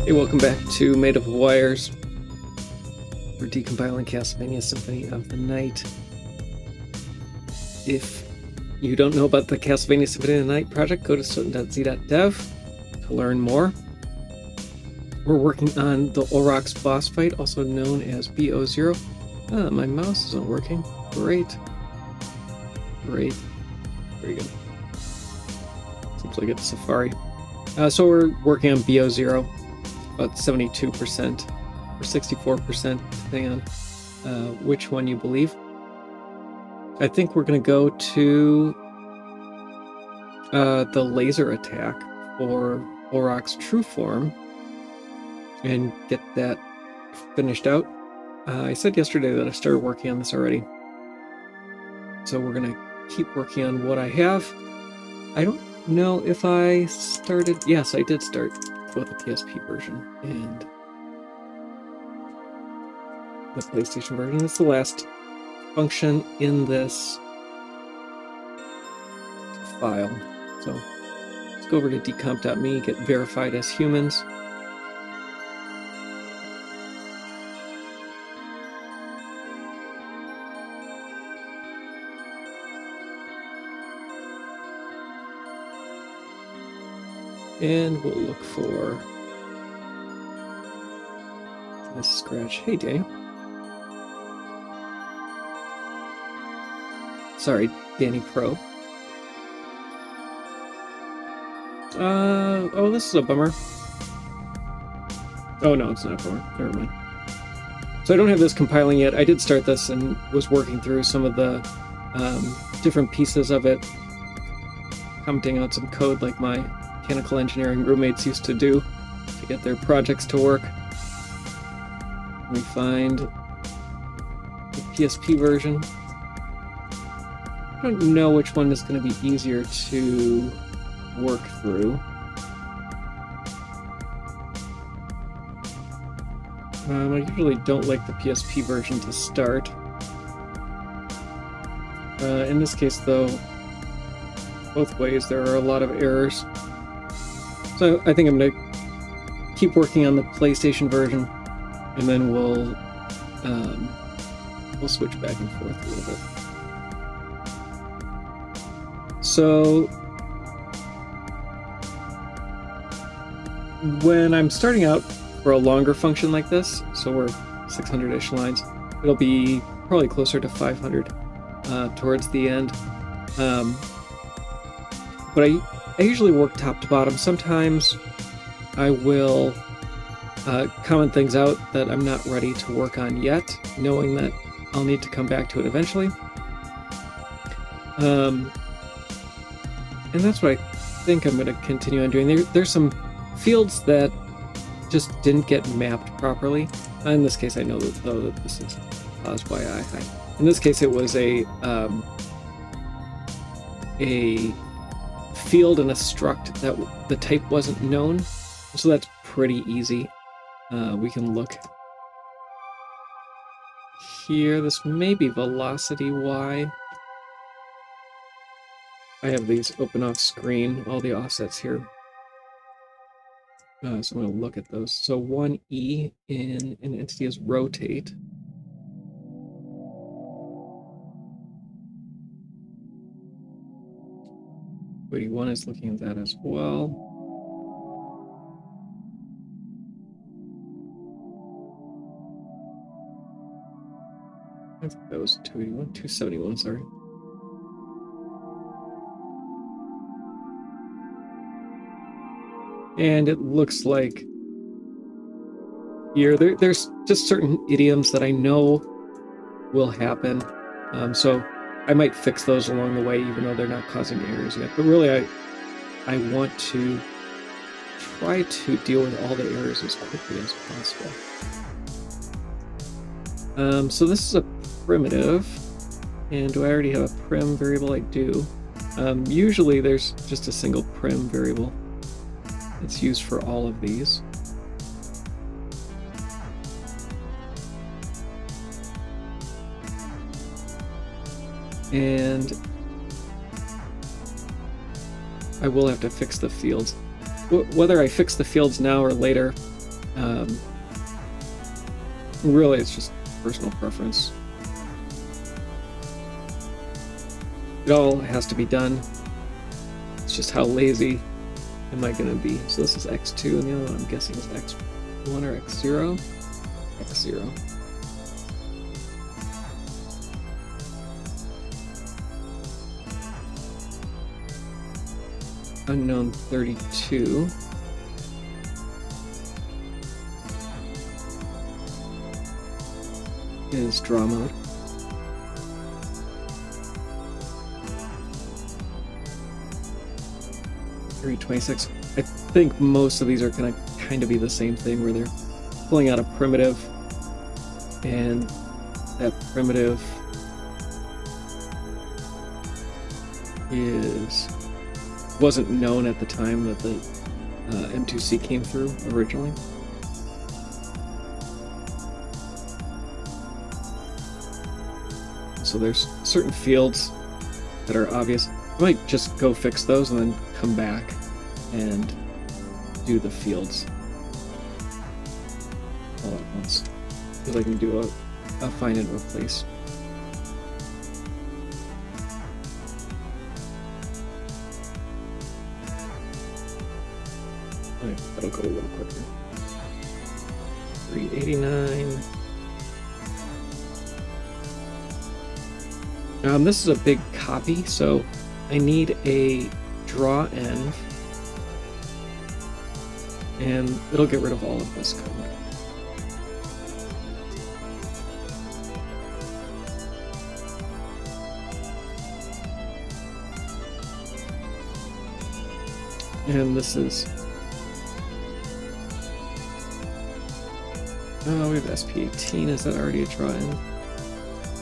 Hey, welcome back to Made of Wires. We're decompiling Castlevania Symphony of the Night. If you don't know about the Castlevania Symphony of the Night project, go to soten.z.dev to learn more. We're working on the Aurochs boss fight, also known as BO0. My mouse isn't working. Great. Very good. Seems like it's Safari. So we're working on BO0, about 72% or 64%, depending on which one you believe. I think we're going to go to the laser attack for Aurochs' true form and get that finished out. I said yesterday that I started working on this already. So we're going to keep working on what I have. I don't know if I started... Yes, I did start both the PSP version and the PlayStation version. It's the last function in this file. So let's go over to decomp.me, get verified as humans. And we'll look for this scratch. Hey, Daniel. Sorry, Danny Pro. Oh, this is a bummer. Oh, no, it's not a bummer. Never mind. So I don't have this compiling yet. I did start this and was working through some of the different pieces of it, commenting on some code like my mechanical engineering roommates used to do to get their projects to work. We find the PSP version. I don't know which one is going to be easier to work through. I usually don't like the PSP version to start. In this case, though, both ways there are a lot of errors. So I think I'm going to keep working on the PlayStation version, and then we'll switch back and forth a little bit. So when I'm starting out for a longer function like this, so we're 600-ish lines, it'll be probably closer to 500 towards the end. But I usually work top to bottom. Sometimes I will comment things out that I'm not ready to work on yet, knowing that I'll need to come back to it eventually. And that's what I think I'm going to continue on doing. There's some fields that just didn't get mapped properly. In this case, I know that, though, that this is caused by I. In this case, it was a field in a struct that the type wasn't known, so that's pretty easy. We can look here. This may be velocity Y. I have these open off screen, all the offsets here. So I'm going to look at those. So 1E in an entity is rotate. One is looking at that as well. I think that was 281, 271, sorry. And it looks like here, there's just certain idioms that I know will happen. So I might fix those along the way, even though they're not causing errors yet. But really, I want to try to deal with all the errors as quickly as possible. So this is a primitive. And do I already have a prim variable? I do. Usually there's just a single prim variable. It's used for all of these. And I will have to fix the fields. Whether I fix the fields now or later, Really, it's just personal preference. It all has to be done. It's just how lazy am I going to be. So this is X2, and the other one I'm guessing is X1 or X0? X0. Unknown 32. Is draw mode. $326. I think most of these are going to kind of be the same thing, where they're pulling out a primitive, and that primitive wasn't known at the time that the M2C came through originally. So there's certain fields that are obvious. I might just go fix those and then come back and do the fields all at once, because I can do a find and replace. Okay, that'll go a little quicker. 389. This is a big copy, so I need a draw env, and it'll get rid of all of this code. And this is... Oh, we have SP18. Is that already a draw env?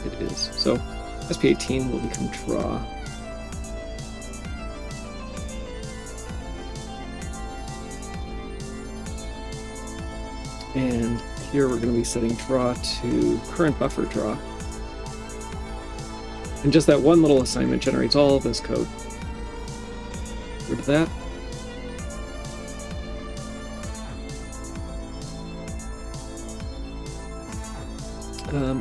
It is. So SP18 will become draw. And here we're going to be setting draw to current buffer draw. And just that one little assignment generates all of this code. Rid of that.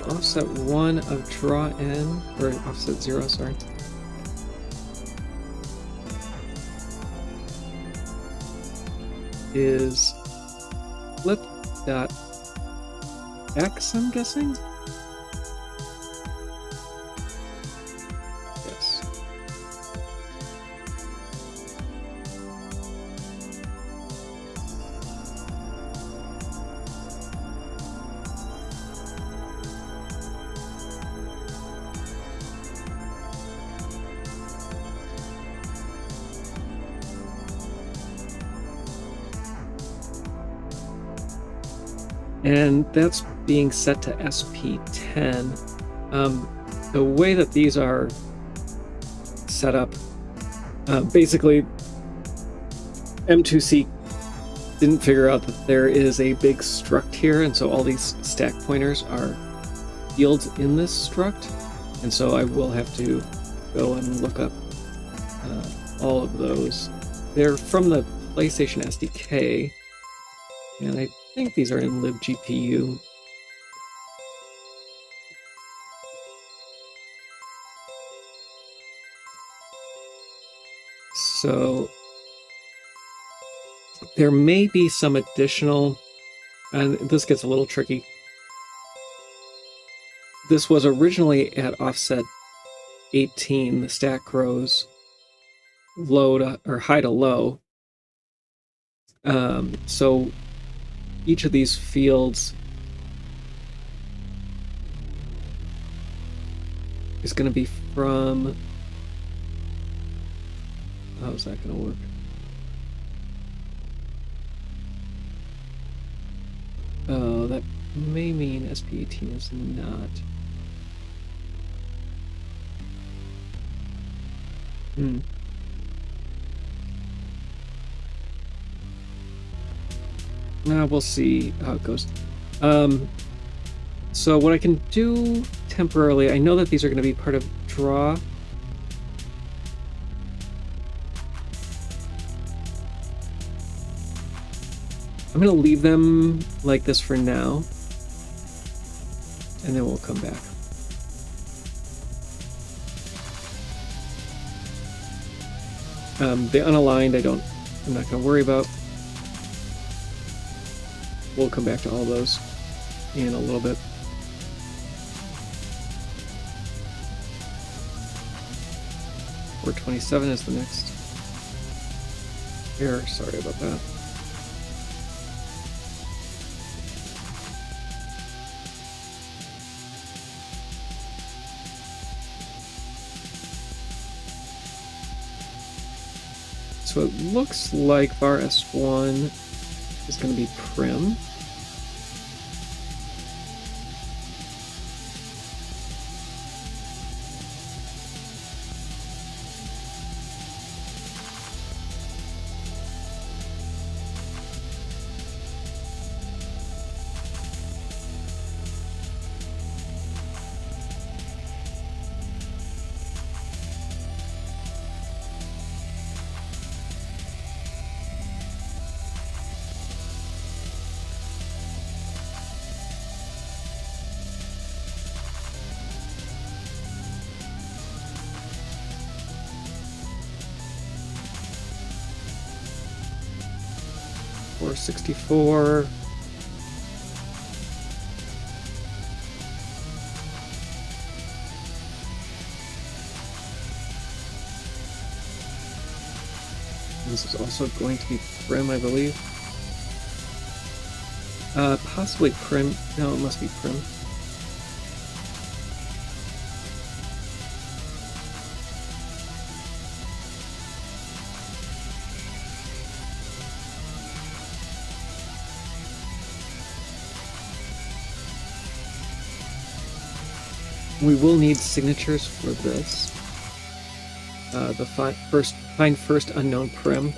Offset 1 of draw n, or offset 0, sorry. Is flip.x, I'm guessing? Yes. And that's being set to SP10. The way that these are set up, basically M2C didn't figure out that there is a big struct here, and so all these stack pointers are fields in this struct, and so I will have to go and look up all of those. They're from the PlayStation SDK, and I think these are in libgpu. So there may be some additional, and this gets a little tricky. This was originally at offset 18, the stack grows low to, or high to low. So each of these fields is going to be from... How's that going to work? Oh, that may mean SP18 is not. We'll see how it goes. So what I can do temporarily, I know that these are going to be part of draw. I'm going to leave them like this for now, and then we'll come back. The unaligned, I'm not going to worry about. We'll come back to all those in a little bit. .427 is the next error. Sorry about that. So it looks like var S1 is going to be prim. .464. This is also going to be prim, I believe. Possibly prim. No, it must be prim. We will need signatures for this. The find first unknown prim.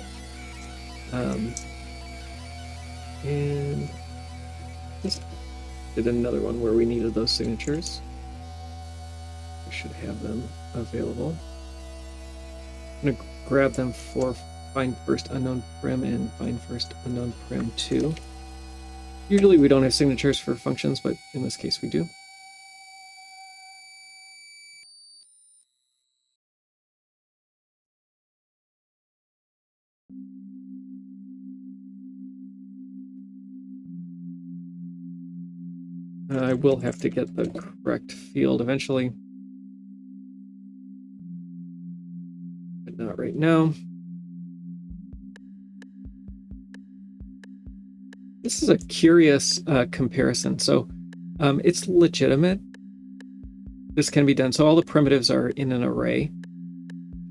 And just did another one where we needed those signatures. We should have them available. I'm going to grab them for find first unknown prim and find first unknown prim 2. Usually we don't have signatures for functions, but in this case we do. I will have to get the correct field eventually, but not right now. This is a curious comparison. So it's legitimate. This can be done. So all the primitives are in an array,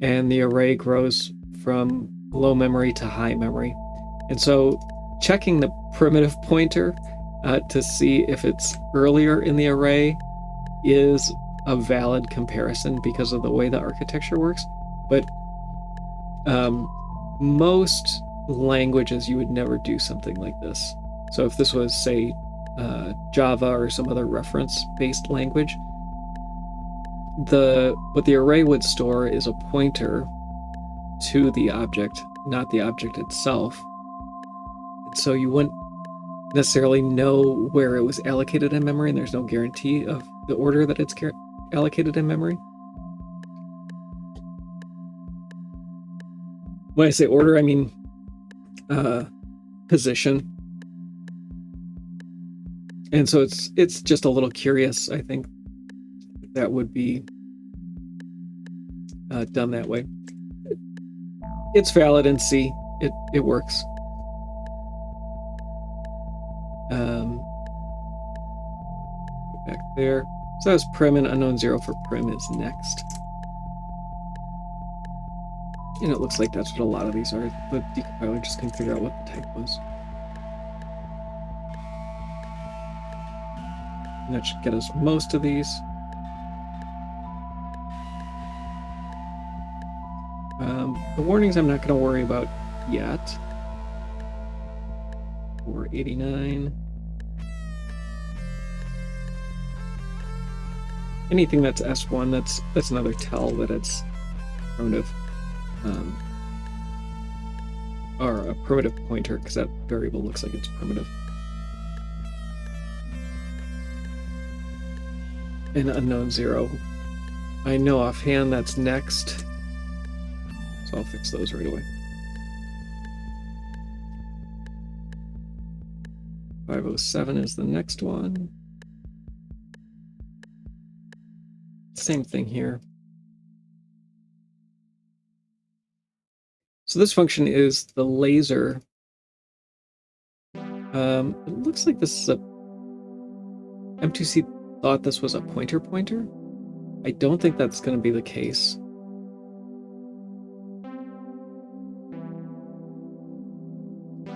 and the array grows from low memory to high memory. And so checking the primitive pointer to see if it's earlier in the array is a valid comparison because of the way the architecture works. But most languages, you would never do something like this. So if this was, say, Java or some other reference-based language, what the array would store is a pointer to the object, not the object itself. And so you wouldn't necessarily know where it was allocated in memory, and there's no guarantee of the order that it's allocated in memory. When I say order, I mean position. And so it's just a little curious, I think, that would be done that way. It's valid in C. It works. Go back there. So that was prim, and unknown 0 for prim is next. And it looks like that's what a lot of these are. The decompiler just can figure out what the type was. And that should get us most of these. The warnings I'm not going to worry about yet. 489. Anything that's S1, that's another tell that it's kind of or a primitive pointer, because that variable looks like it's primitive. And unknown 0. I know offhand that's next, so I'll fix those right away. 507 is the next one. Same thing here. So this function is the laser. It looks like this is a... M2C thought this was a pointer. I don't think that's going to be the case.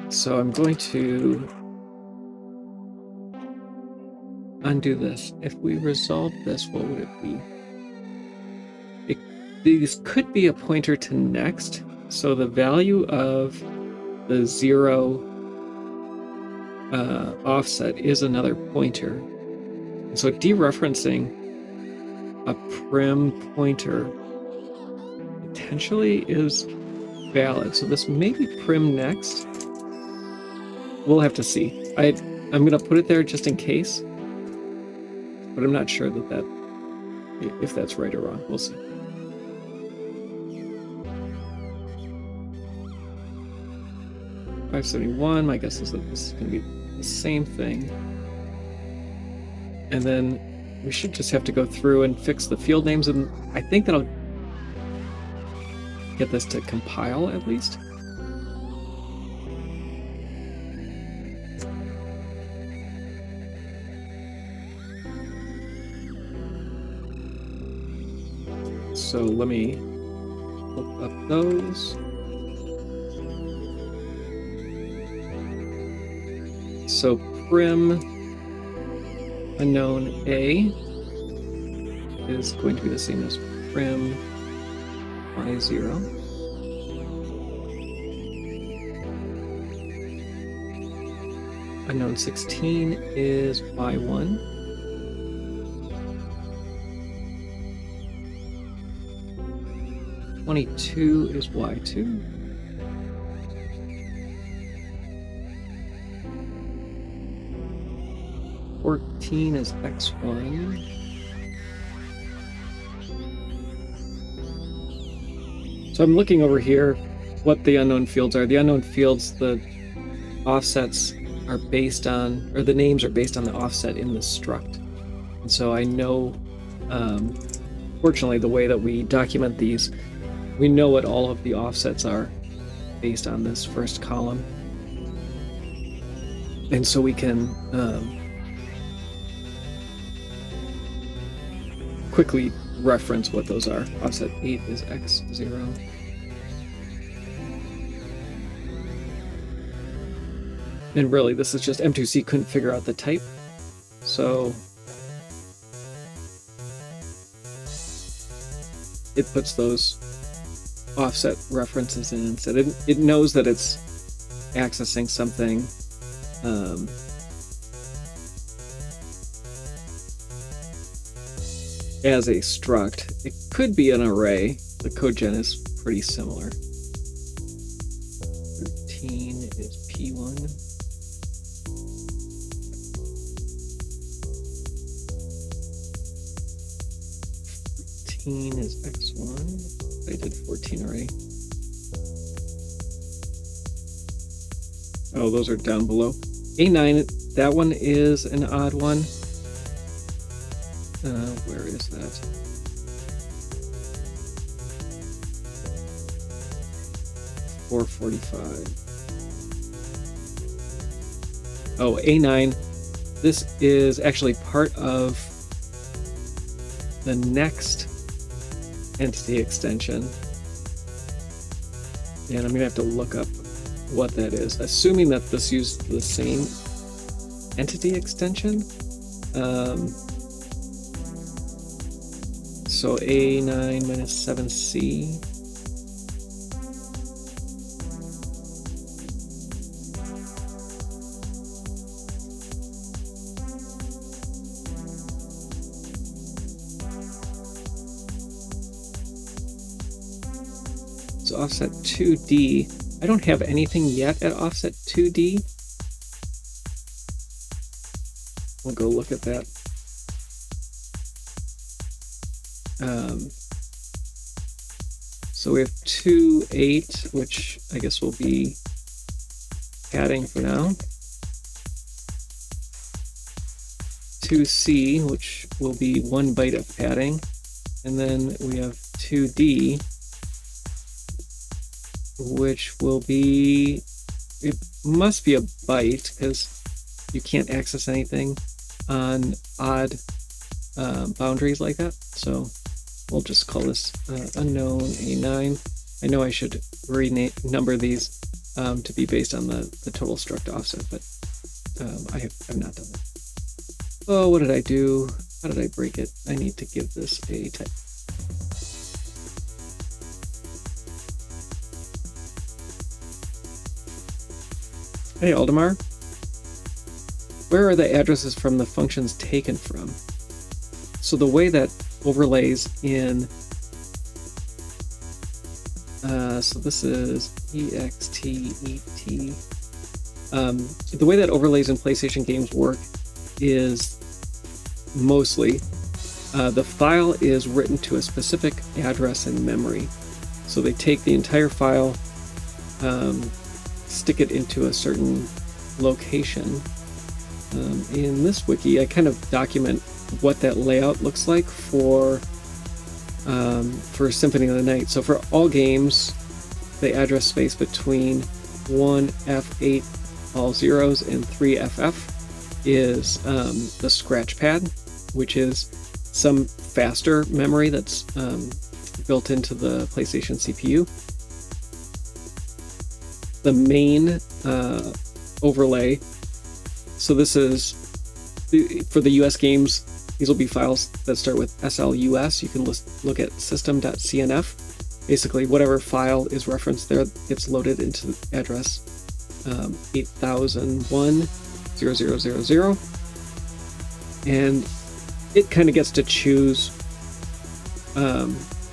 So I'm going to undo this. If we resolve this, what would it be? These could be a pointer to next. So the value of the 0 offset is another pointer. So dereferencing a prim pointer potentially is valid. So this may be prim next. We'll have to see. I'm going to put it there just in case, but I'm not sure if that's right or wrong. We'll see. $571. My guess is that this is going to be the same thing. And then we should just have to go through and fix the field names, and I think that'll get this to compile at least. So let me look up those. So prim unknown A is going to be the same as prim Y0. Unknown 16 is Y1. $22 is Y2. $14 is X1. So I'm looking over here what the unknown fields are. The unknown fields, the offsets are based on, or the names are based on the offset in the struct. And so I know, fortunately, the way that we document these, we know what all of the offsets are based on this first column. And so we can quickly reference what those are. Offset 8 is X0. And really, this is just M2C couldn't figure out the type. So it puts those offset references in instead. It knows that it's accessing something as a struct. It could be an array. The codegen is pretty similar. 13 is P1. Is X1. I did 14 already. Oh, those are down below. A9, that one is an odd one. Where is that? $445. Oh, A9. This is actually part of the next entity extension, and I'm gonna have to look up what that is, assuming that this used the same entity extension. So A9 minus 7C. So offset 2D, I don't have anything yet at offset 2D. We'll go look at that. So we have 2.8, which I guess will be padding for now. 2C, which will be 1 byte of padding. And then we have 2D, which will be, it must be a byte because you can't access anything on odd boundaries like that. So we'll just call this unknown A9. I know I should renumber these to be based on the total struct offset, but I have not done that. Oh, what did I do? How did I break it? I need to give this a type. Hey, Aldemar. Where are the addresses from the functions taken from? So the way that overlays in, so this is EXTET. The way that overlays in PlayStation games work is mostly the file is written to a specific address in memory. So they take the entire file, stick it into a certain location. In this wiki, I kind of document what that layout looks like for Symphony of the Night. So for all games, the address space between 1F8 all zeros and 3FF is the scratch pad, which is some faster memory that's built into the PlayStation CPU. The main overlay, so this is for the US games, these will be files that start with SLUS. You can look at system.cnf. Basically, whatever file is referenced there gets loaded into the address 8001.0000, and it kind of gets to choose.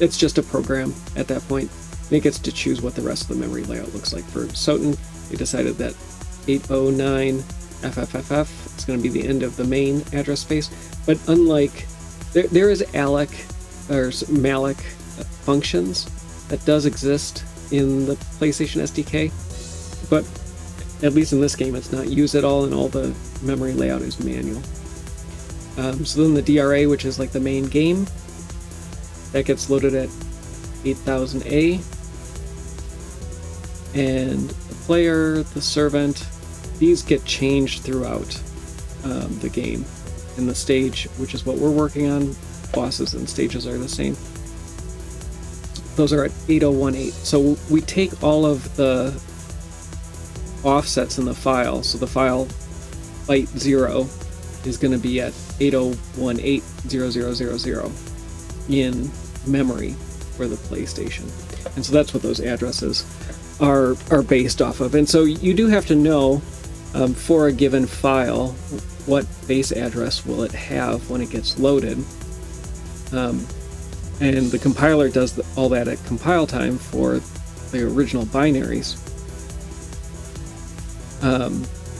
It's just a program at that point. And it gets to choose what the rest of the memory layout looks like. For Soten, they decided that 809 FFFF is going to be the end of the main address space. But unlike, there is ALEC or malloc functions that does exist in the PlayStation SDK, but at least in this game it's not used at all, and all the memory layout is manual. So then the DRA, which is like the main game, that gets loaded at 8000A, and the player, the servant, these get changed throughout the game. And the stage, which is what we're working on, bosses and stages are the same. Those are at 8018. So we take all of the offsets in the file. So the file byte 0 is going to be at 8018.0000 in memory for the PlayStation. And so that's what those addresses are based off of. And so you do have to know for a given file what base address will it have when it gets loaded. And the compiler does all that at compile time for the original binaries.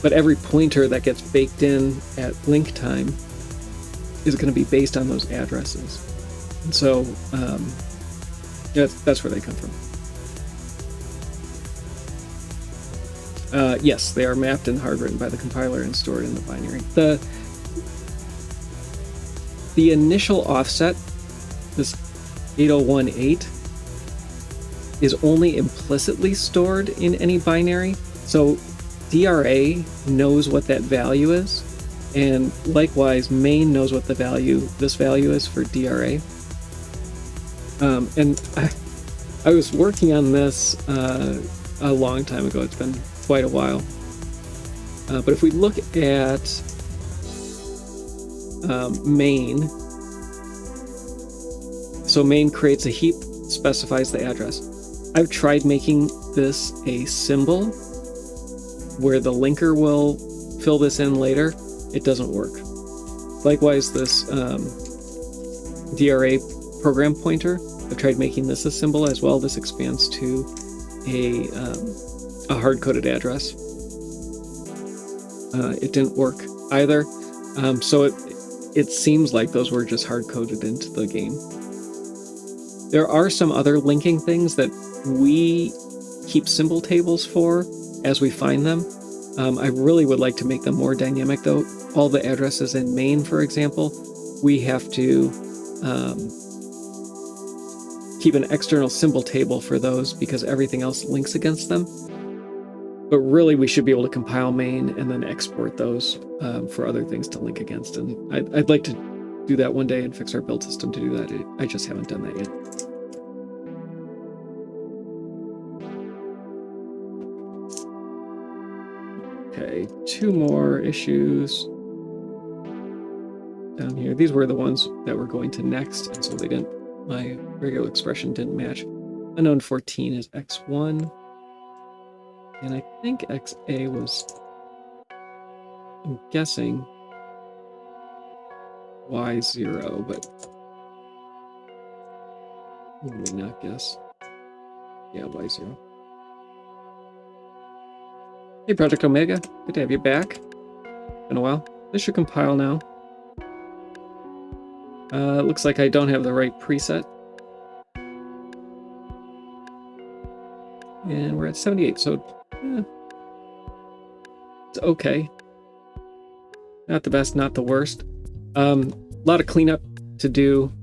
But every pointer that gets baked in at link time is going to be based on those addresses. And so that's where they come from. Yes, they are mapped and hard written by the compiler and stored in the binary. The initial offset, this 8018, is only implicitly stored in any binary. So DRA knows what that value is, and likewise main knows what this value is for DRA. And I was working on this a long time ago. It's been quite a while. But if we look at main, so main creates a heap, specifies the address. I've tried making this a symbol where the linker will fill this in later. It doesn't work. Likewise, this DRA program pointer, I've tried making this a symbol as well. This expands to a a hard-coded address. It didn't work either. So it seems like those were just hard-coded into the game. There are some other linking things that we keep symbol tables for as we find them. I really would like to make them more dynamic, though. All the addresses in main, for example, we have to keep an external symbol table for those because everything else links against them. But really, we should be able to compile main and then export those for other things to link against. And I'd like to do that one day and fix our build system to do that. I just haven't done that yet. Okay, 2 more issues down here. These were the ones that were going to next, and so they didn't. My regular expression didn't match. Unknown 14 is x1, and I think xa was, I'm guessing, y0, but I may not guess. Yeah, y0. Hey, Project Omega. Good to have you back. Been a while. This should compile now. It looks like I don't have the right preset. And we're at 78, so it's okay. Not the best, not the worst. A lot of cleanup to do.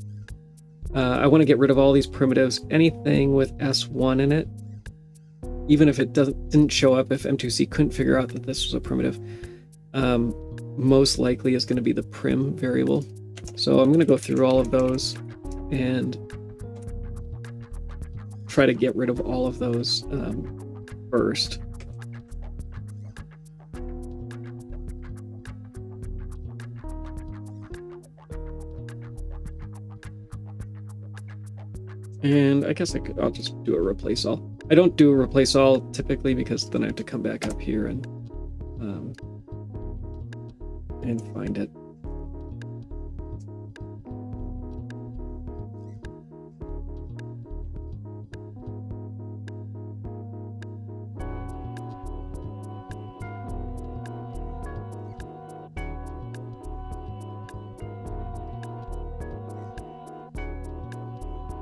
I want to get rid of all these primitives. Anything with S1 in it, even if it didn't show up, if M2C couldn't figure out that this was a primitive, most likely is going to be the prim variable. So I'm going to go through all of those and try to get rid of all of those first. And I guess I'll just do a replace all. I don't do a replace all typically because then I have to come back up here and find it.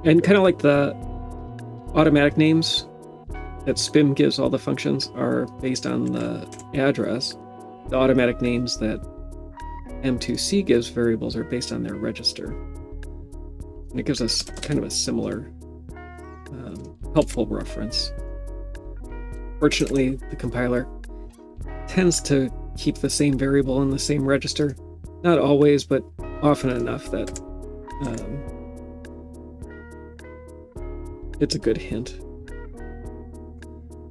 And kind of like the automatic names that SPIM gives all the functions are based on the address, the automatic names that M2C gives variables are based on their register. And it gives us kind of a similar helpful reference. Fortunately, the compiler tends to keep the same variable in the same register. Not always, but often enough that it's a good hint.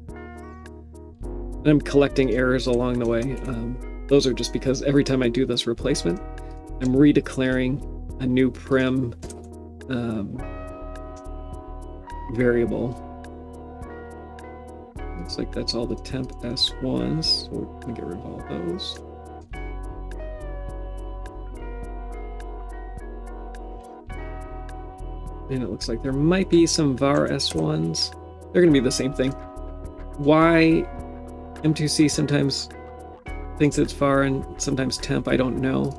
And I'm collecting errors along the way. Those are just because every time I do this replacement, I'm redeclaring a new prim variable. Looks like that's all the temp S1s, so we're going to get rid of all those. And it looks like there might be some var S1s. They're going to be the same thing. Why M2C sometimes thinks it's var and sometimes temp, I don't know.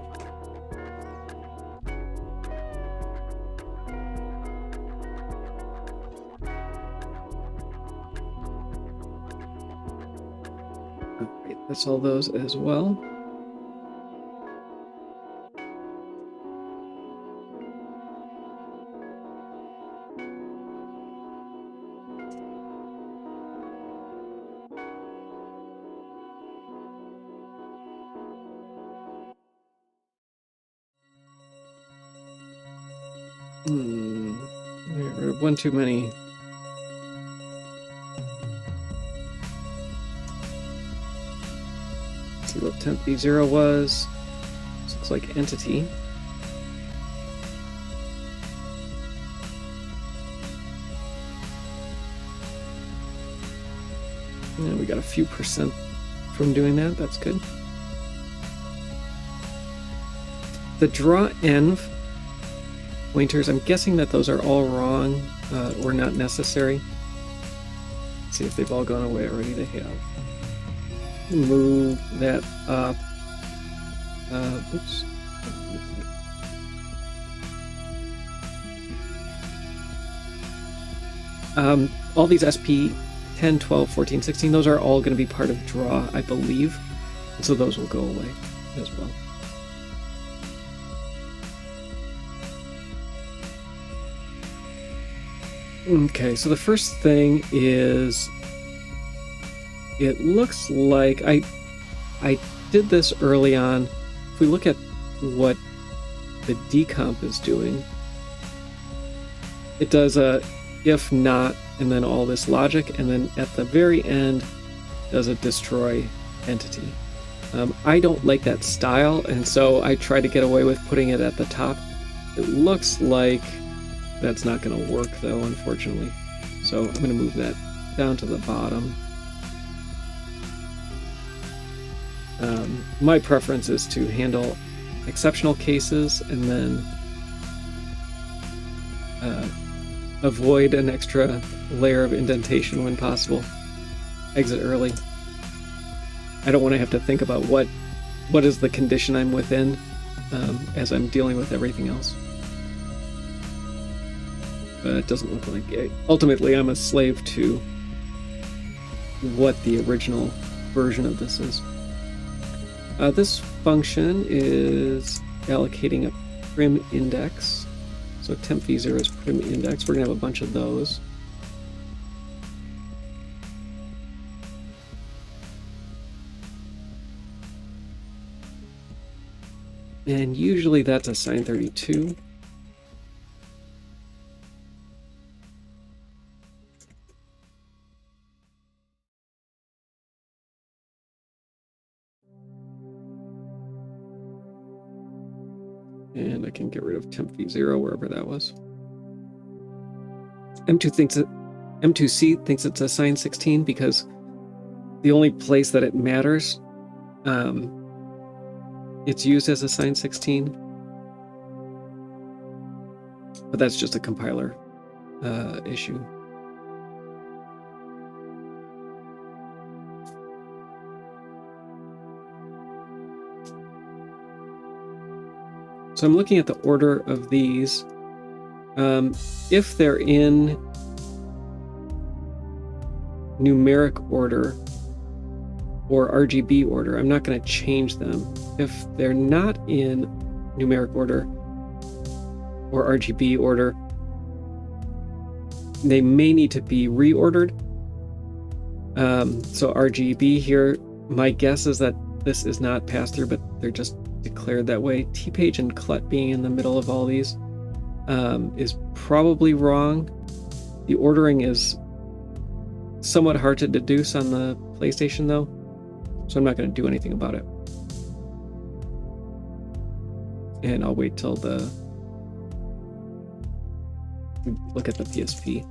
Okay, that's all those as well. One too many. Let's see what temp B0 was. This looks like entity. And we got a few percent from doing that. That's good. The draw env pointers, I'm guessing that those are all wrong or not necessary. Let's see if they've all gone away already. They have. Move that up. Oops. All these SP 10, 12, 14, 16, those are all going to be part of draw, I believe. And so those will go away as well. Okay, so the first thing is, it looks like I did this early on. If we look at what the decomp is doing, it does a if not, and then all this logic, and then at the very end does a destroy entity. I don't like that style, and so I try to get away with putting it at the top. It looks like that's not going to work though, unfortunately. So I'm going to move that down to the bottom. My preference is to handle exceptional cases and then avoid an extra layer of indentation when possible. Exit early. I don't want to have to think about what is the condition I'm within as I'm dealing with everything else. But it doesn't look like it. Ultimately, I'm a slave to what the original version of this is. This function is allocating a prim index. So temp v0 is prim index. We're going to have a bunch of those. And usually that's a sine 32. And I can get rid of temp v0 wherever that was. M2C thinks it's a sine 16 because the only place that it matters, it's used as a sine 16. But that's just a compiler issue. So I'm looking at the order of these. If they're in numeric order or RGB order, I'm not going to change them. If they're not in numeric order or RGB order, they may need to be reordered. So RGB here, my guess is that this is not passed through, but they're just declared that way. T-page and CLET being in the middle of all these is probably wrong. The ordering is somewhat hard to deduce on the PlayStation though, so I'm not going to do anything about it. And I'll wait till we look at the PSP.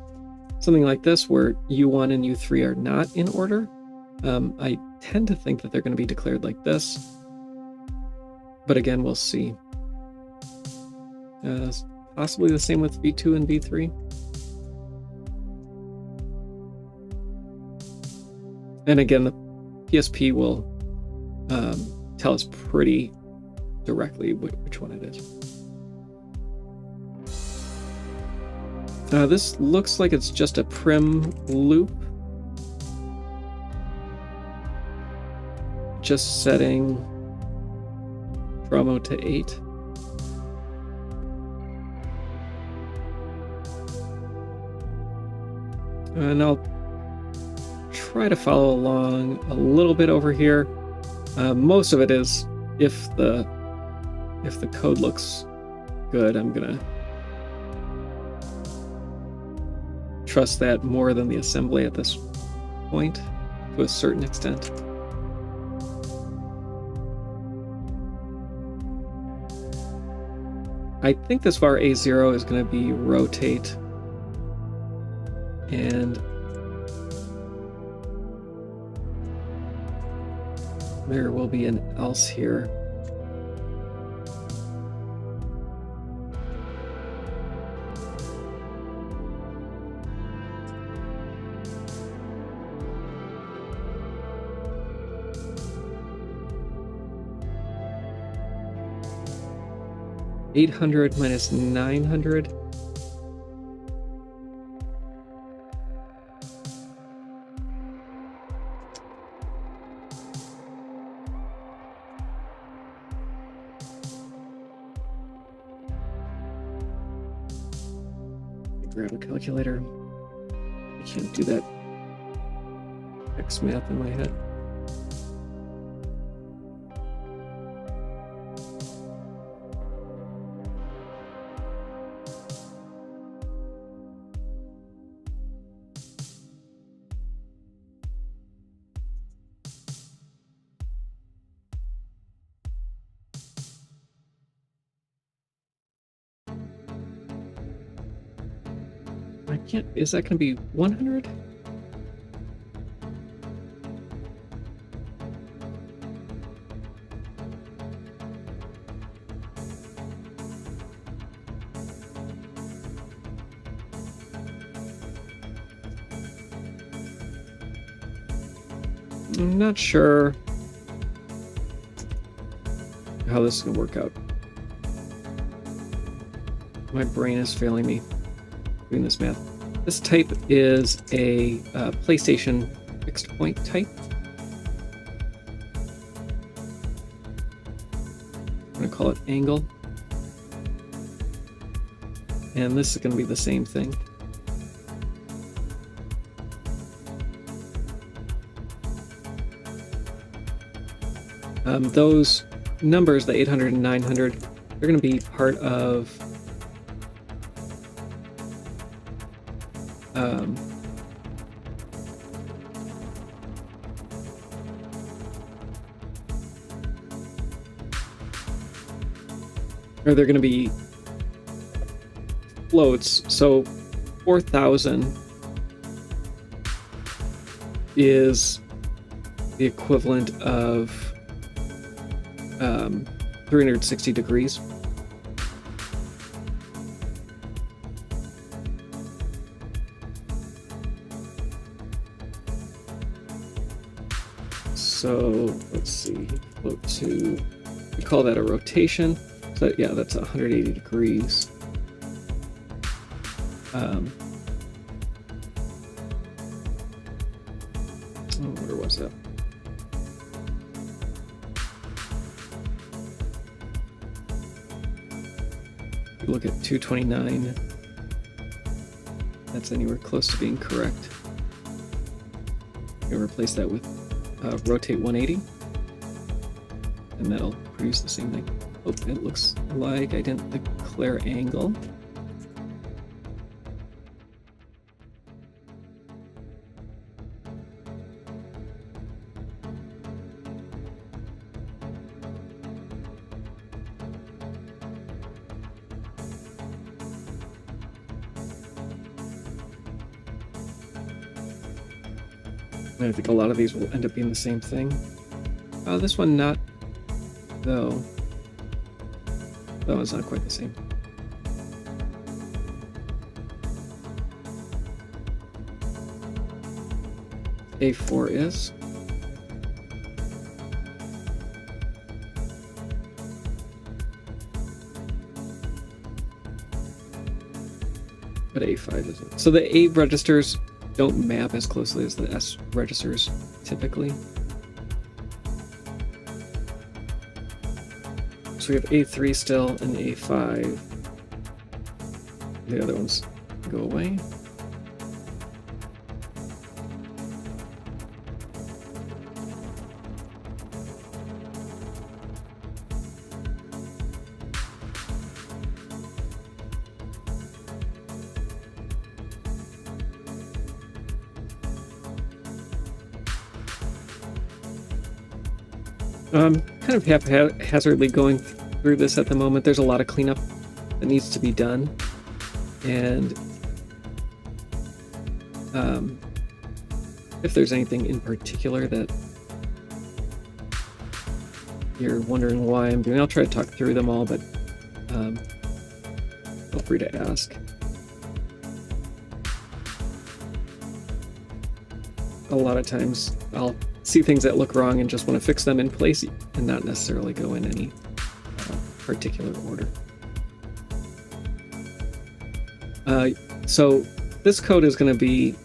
Something like this where U1 and U3 are not in order, I tend to think that they're going to be declared like this. But again, we'll see. Possibly the same with V2 and V3. And again, the PSP will tell us pretty directly which one it is. This looks like it's just a prim loop. Just setting draw mode to 8. And I'll try to follow along a little bit over here. Most of it is if the code looks good, I'm gonna trust that more than the assembly at this point to a certain extent. I think this var A0 is going to be rotate, and there will be an else here. 800 minus 900. Grab a calculator. I can't do that X math in my head. I can't. Is that going to be 100? I'm not sure how this is going to work out. My brain is failing me doing this math. This type is a PlayStation fixed point type. I'm going to call it angle. And this is going to be the same thing. Those numbers, the 800 and 900, they're going to be part of or they're going to be floats. So 4,000 is the equivalent of 360 degrees. So let's see, float 2, we call that a rotation. So yeah, that's 180 degrees. Where was that? If you look at 229, that's anywhere close to being correct. You replace that with rotate 180, and that'll produce the same thing. Oh, it looks like I didn't declare angle. And I think a lot of these will end up being the same thing. This one not, though. That one's not quite the same. A4 is. But A5 isn't. So the A registers don't map as closely as the S registers typically. So we have A3 still and A5. The other ones go away. Kind of haphazardly going through this at the moment. There's a lot of cleanup that needs to be done, and if there's anything in particular that you're wondering why I'm doing, I'll try to talk through them all, but feel free to ask. A lot of times I'll see things that look wrong and just want to fix them in place and not necessarily go in any particular order. So this code is going to be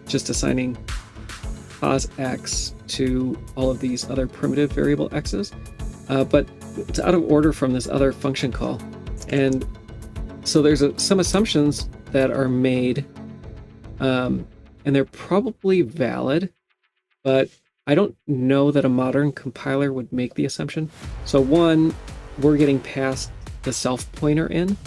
just assigning pos x to all of these other primitive variable x's, but it's out of order from this other function call. And so there's some assumptions that are made, and they're probably valid, but I don't know that a modern compiler would make the assumption. So one, we're getting past the self pointer in,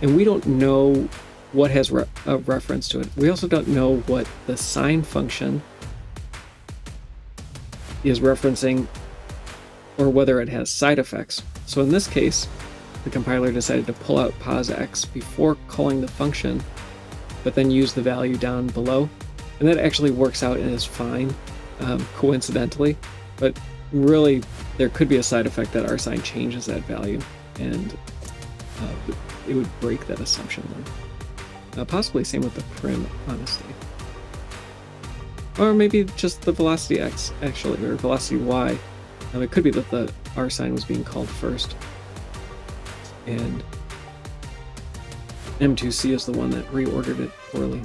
and we don't know what has a reference to it. We also don't know what the sign function is referencing, or whether it has side effects. So in this case, the compiler decided to pull out pos x before calling the function, but then use the value down below. And that actually works out and is fine, coincidentally. But really, there could be a side effect that our sign changes that value, and it would break that assumption then. Possibly same with the prim, honestly. Or maybe just the velocity x, actually, or velocity y. It could be that the R sign was being called first, and M2C is the one that reordered it poorly.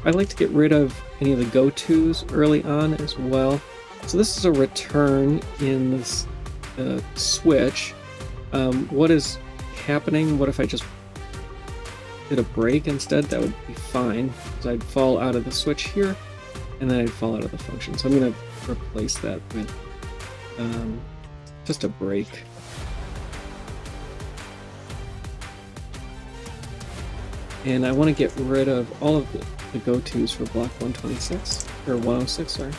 I like to get rid of any of the go-tos early on as well. So this is a return in this switch. What is happening? What if I just did a break instead? That would be fine, because I'd fall out of the switch here, and then I'd fall out of the function. So I'm going to replace that with just a break. And I want to get rid of all of the go-tos for block 126, or 106, sorry.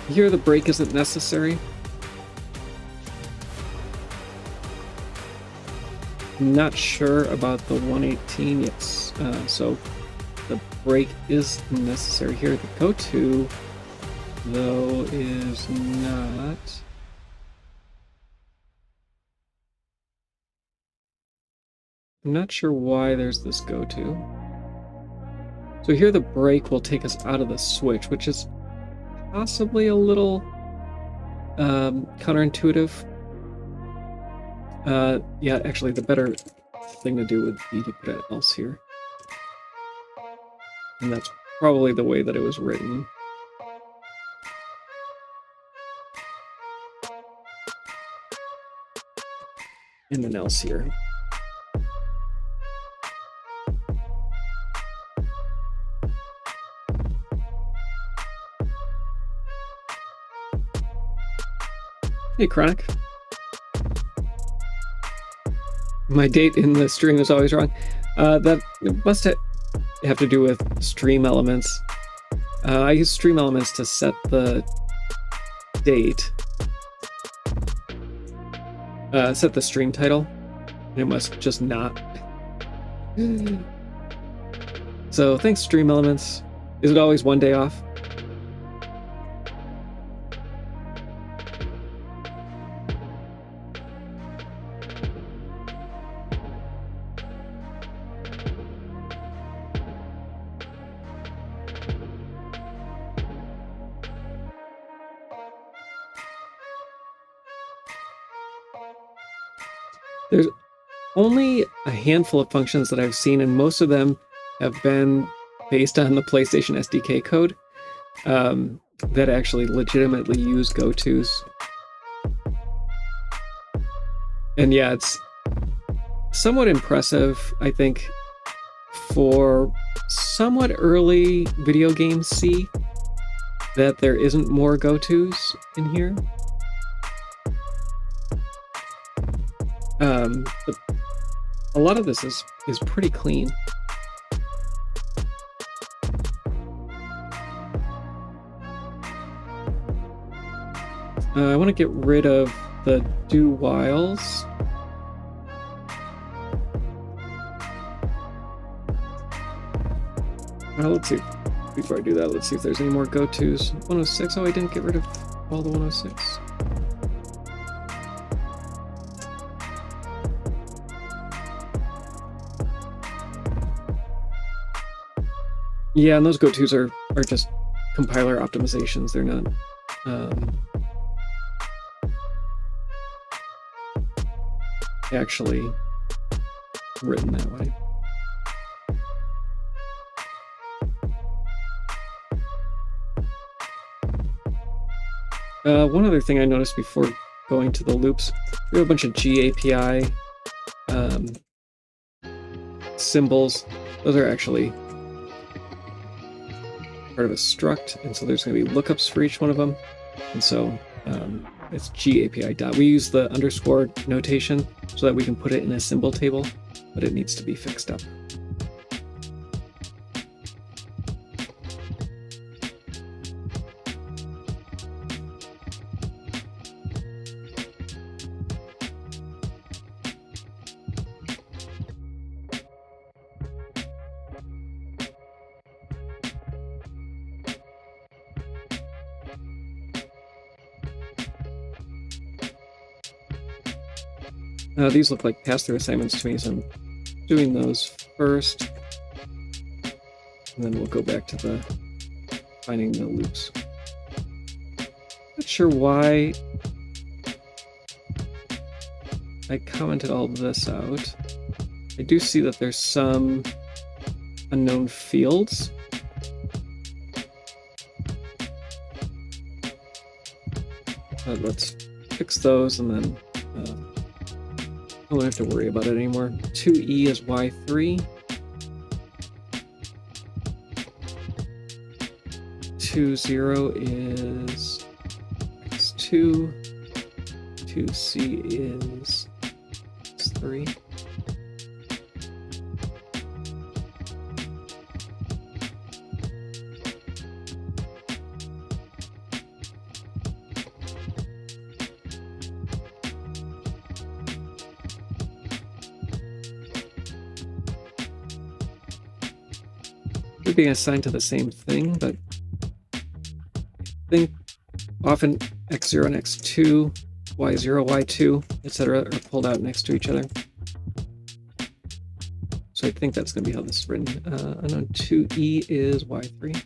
Here the break isn't necessary. I'm not sure about the 118 yet, so the break is necessary here. The go-to, though, is not. I'm not sure why there's this go-to. So here the break will take us out of the switch, which is possibly a little counterintuitive. Yeah, actually the better thing to do would be to put an else here. And that's probably the way that it was written. And an else here. Hey, Chronic. My date in the stream is always wrong. That must have to do with stream elements. I use stream elements to set the date. Set the stream title. And it must just not. So thanks, stream elements. Is it always one day off? There's only a handful of functions that I've seen, and most of them have been based on the PlayStation SDK code that actually legitimately use go-tos. And yeah, it's somewhat impressive, I think, for somewhat early video game C that there isn't more go-tos in here. But a lot of this is pretty clean. I want to get rid of the do whiles. Let's see. Before I do that, let's see if there's any more go-tos. 106. Oh, I didn't get rid of all the 106. Yeah, and those go-tos are just compiler optimizations. They're not actually written that way. One other thing I noticed before going to the loops, we have a bunch of GAPI symbols. Those are actually part of a struct, and so there's going to be lookups for each one of them. And so it's GAPI dot. We use the underscore notation so that we can put it in a symbol table, but it needs to be fixed up. These look like pass-through assignments to me, so I'm doing those first, and then we'll go back to the finding the loops. Not sure why I commented all this out. I do see that there's some unknown fields. Let's fix those, and then I don't have to worry about it anymore. 2e is y3. 20 is x2. 2c is x3. Being assigned to the same thing, but I think often x0 and x2, y0, y2, etc. are pulled out next to each other. So I think that's going to be how this is written. Unknown 2e is y3.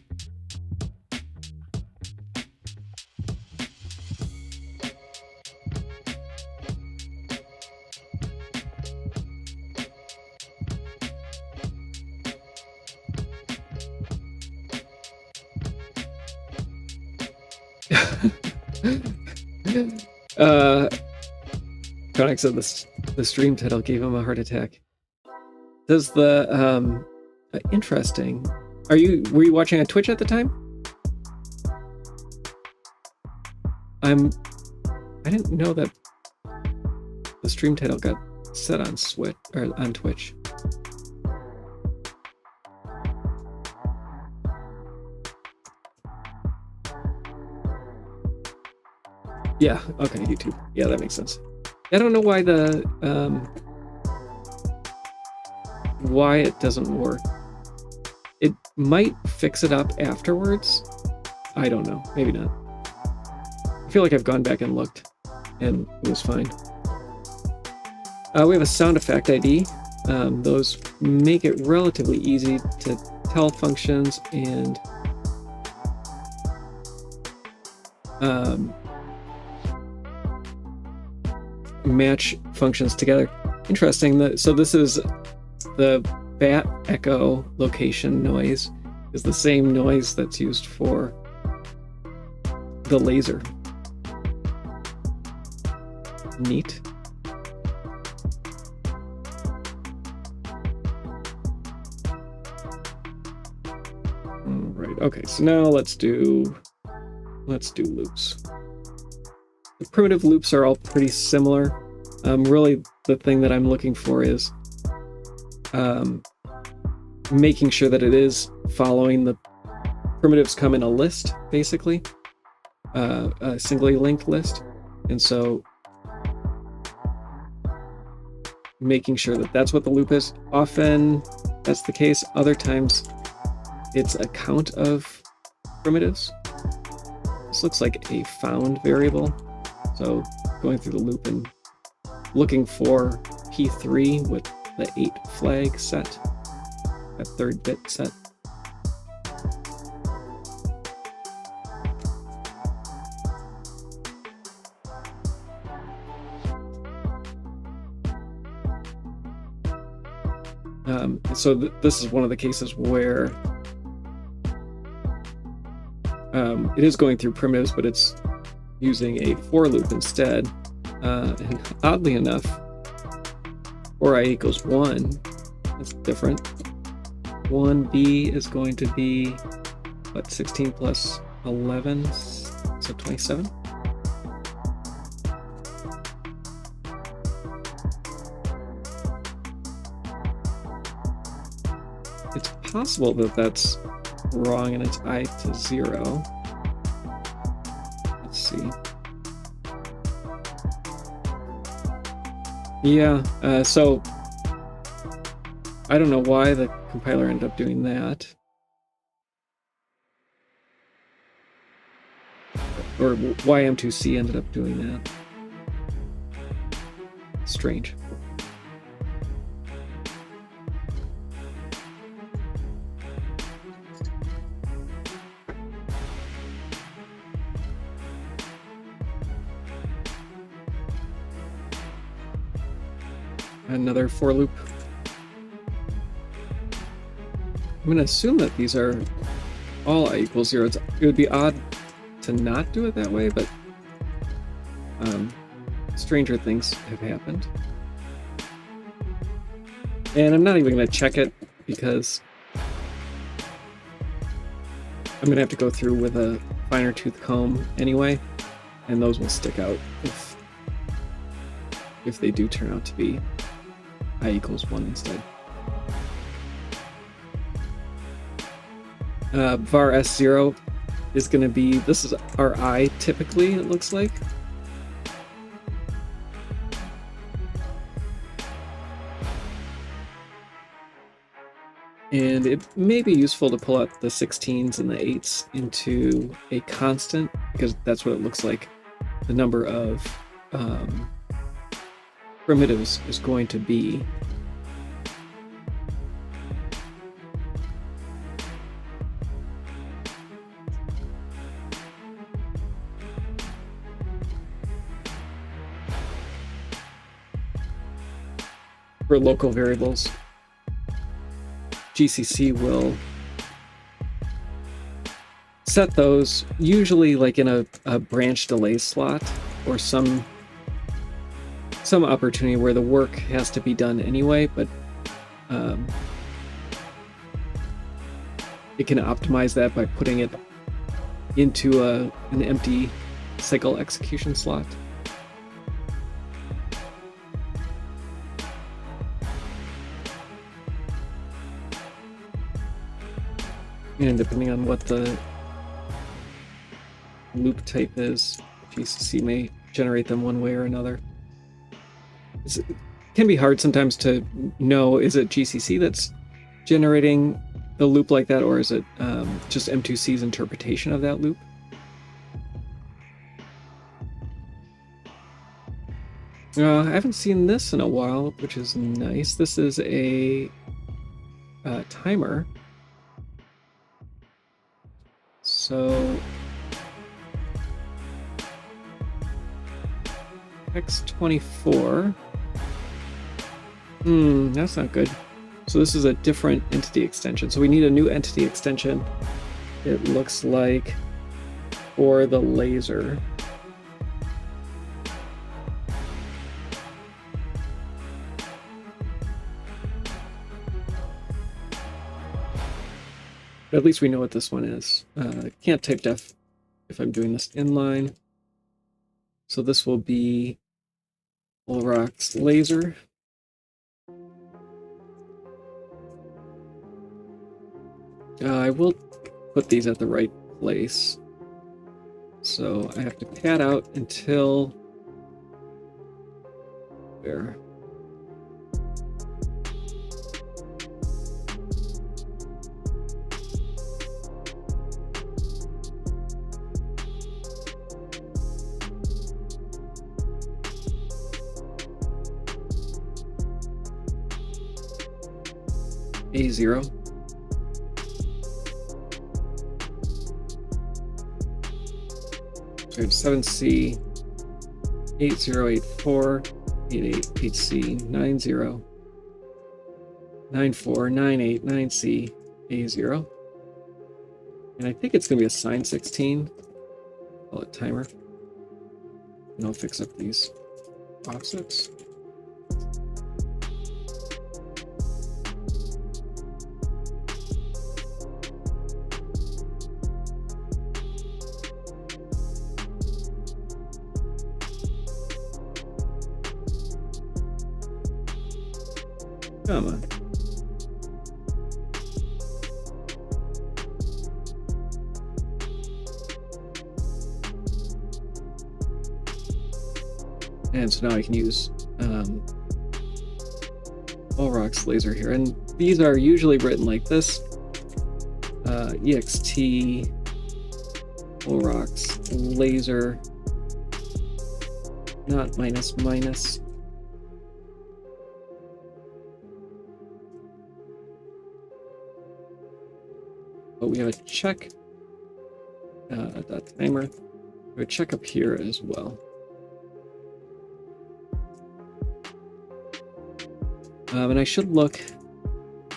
Conic said the stream title gave him a heart attack. Does the interesting? Were you watching on Twitch at the time? I didn't know that the stream title got set on Switch or on Twitch. Yeah, okay, YouTube. Yeah, that makes sense. I don't know why why it doesn't work. It might fix it up afterwards. I don't know. Maybe not. I feel like I've gone back and looked, and it was fine. We have a sound effect ID. Those make it relatively easy to tell functions and match functions together. Interesting. So this is the bat echo location noise is the same noise that's used for the laser. Neat. All right. Okay. So now let's do loops. The primitive loops are all pretty similar. Really, the thing that I'm looking for is making sure that it is following the primitives come in a list, basically, a singly linked list, and so making sure that that's what the loop is. Often that's the case. Other times it's a count of primitives. This looks like a found variable. So going through the loop and looking for P3 with the 8 flag set, that third bit set. So this is one of the cases where it is going through primitives, but it's using a for loop instead. And oddly enough, for I equals 1, that's different. 1b is going to be, what, 16 plus 11, so 27? It's possible that that's wrong and it's I to 0. Let's see. Yeah, so I don't know why the compiler ended up doing that. Or why M2C ended up doing that. Strange. Another for loop. I'm going to assume that these are all I equals 0. It would be odd to not do it that way, but stranger things have happened. And I'm not even going to check it because I'm going to have to go through with a finer tooth comb anyway, and those will stick out if they do turn out to be I equals 1 instead. Var S0 is going to be, this is our I typically, it looks like. And it may be useful to pull out the 16s and the 8s into a constant, because that's what it looks like the number of primitives is going to be. For local variables, GCC will set those usually like in a branch delay slot or some opportunity where the work has to be done anyway, but it can optimize that by putting it into an empty cycle execution slot. And depending on what the loop type is, GCC may generate them one way or another. It can be hard sometimes to know, is it GCC that's generating the loop like that, or is it just M2C's interpretation of that loop? I haven't seen this in a while, which is nice. This is a timer. So X24. That's not good. So this is a different entity extension. So we need a new entity extension, it looks like, for the laser. But at least we know what this one is. Can't type def if I'm doing this inline. So this will be Olrock's laser. I will put these at the right place. So I have to pad out until there. A0. So we have 7C, 8084, 88, 8C, 90, 94989C A0. And I think it's going to be a sine 16. Call it timer. And I'll fix up these offsets. Come on. And so now I can use Olrock's laser here. And these are usually written like this. EXT Olrock's laser, not minus minus. But we have a check, that timer. We have a check up here as well. And I should look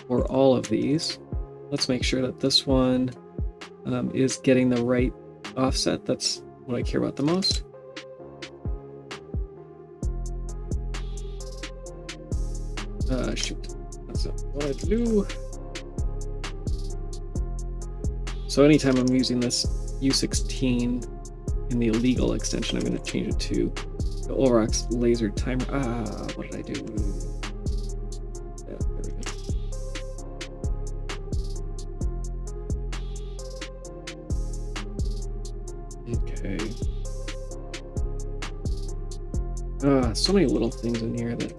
for all of these. Let's make sure that this one is getting the right offset. That's what I care about the most. Shoot, that's not what I do. So anytime I'm using this U16 in the illegal extension, I'm going to change it to the Olrock's laser timer. What did I do? Yeah, there we go. Okay. So many little things in here that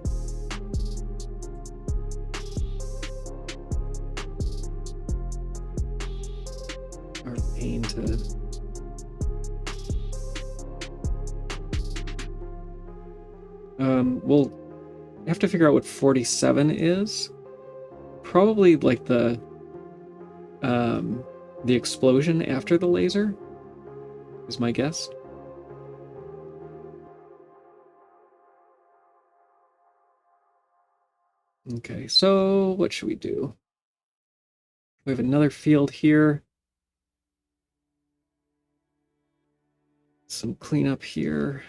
are a pain to. We'll have to figure out what 47 is. Probably like the explosion after the laser is my guess. Okay, so what should we do? We have another field here. Some cleanup here.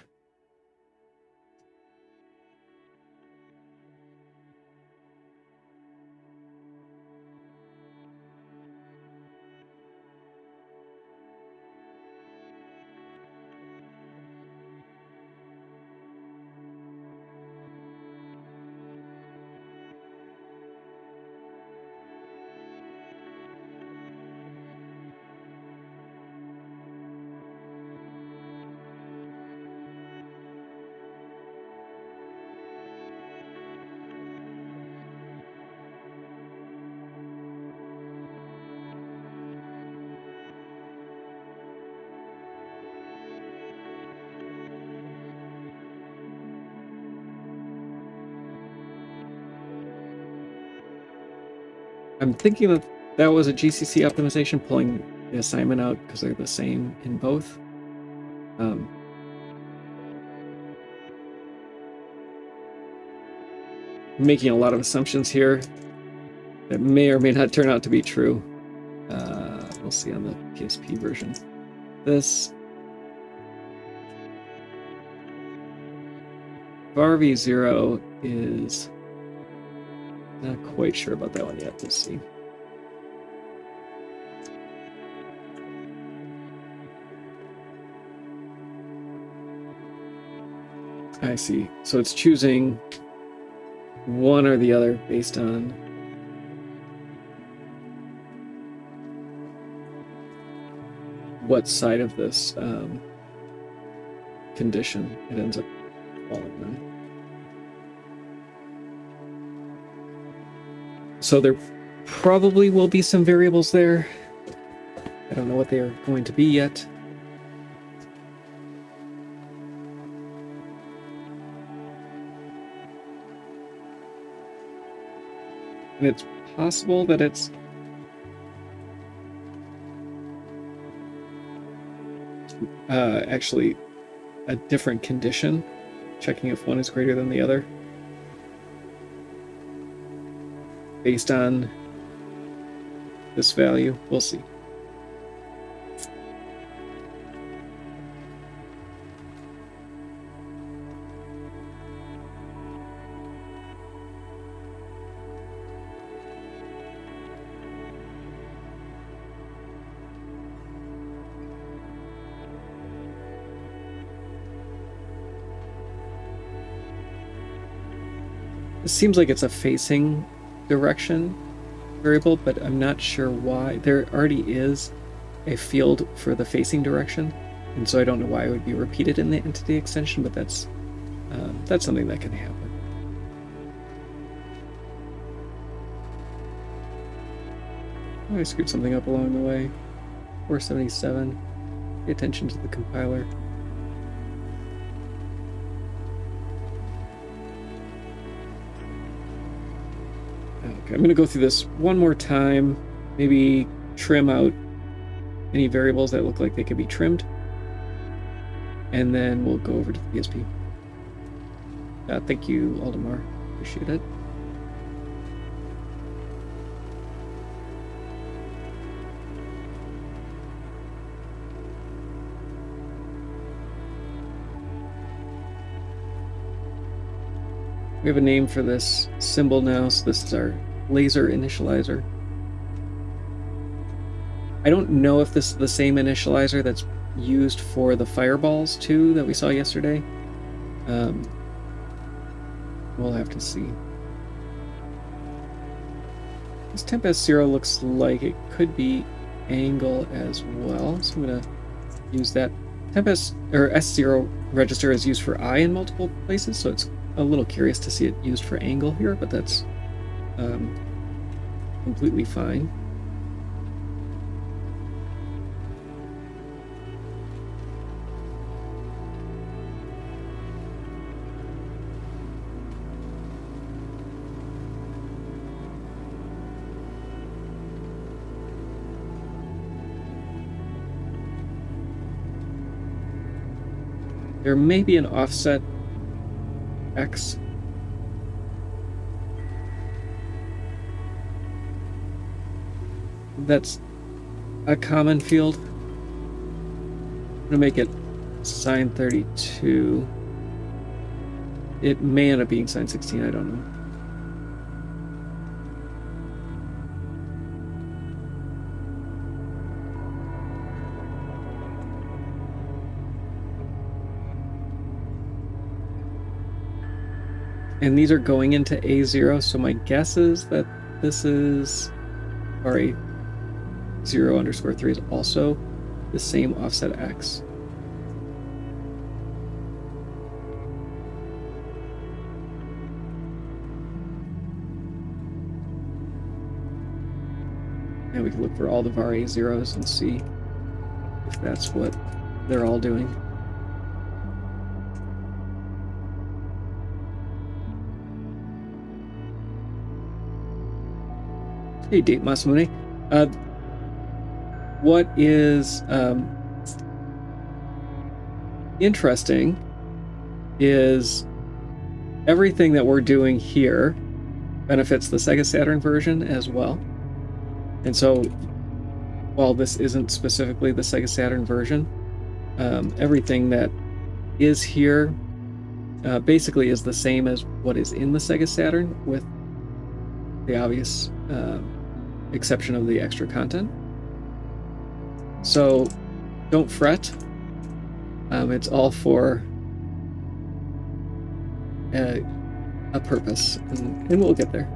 I'm thinking that that was a GCC optimization, pulling the assignment out because they're the same in both. Making a lot of assumptions here that may or may not turn out to be true. We'll see on the PSP version. This VARV0 is not quite sure about that one yet. Let's see. I see. So it's choosing one or the other based on what side of this condition it ends up falling on. So there probably will be some variables there. I don't know what they are going to be yet. And it's possible that it's actually a different condition, checking if one is greater than the other. based on this value. We'll see. It seems like it's a facing direction variable, but I'm not sure why. There already is a field for the facing direction, and so I don't know why it would be repeated in the entity extension, but that's something that can happen. Oh, I screwed something up along the way. 477. Pay attention to the compiler. Okay, I'm going to go through this one more time, maybe trim out any variables that look like they could be trimmed, and then we'll go over to the PSP. Thank you, Aldemar. Appreciate it. We have a name for this symbol now, so this is our laser initializer. I don't know if this is the same initializer that's used for the fireballs too that we saw yesterday. We'll have to see. This temp S0 looks like it could be angle as well, so I'm going to use that. Temp S0 register is used for I in multiple places, so it's a little curious to see it used for angle here, but that's completely fine. There may be an offset X. That's a common field. I'm gonna make it sine 32. It may end up being sine 16, I don't know. And these are going into A0, so my guess is that this is RA0_3 is also the same offset X. And we can look for all the var A0s and see if that's what they're all doing. Hey, Date Masamune. What is interesting is everything that we're doing here benefits the Sega Saturn version as well. And so, while this isn't specifically the Sega Saturn version, everything that is here basically is the same as what is in the Sega Saturn, with the obvious exception of the extra content. So don't fret. It's all for a purpose, and we'll get there.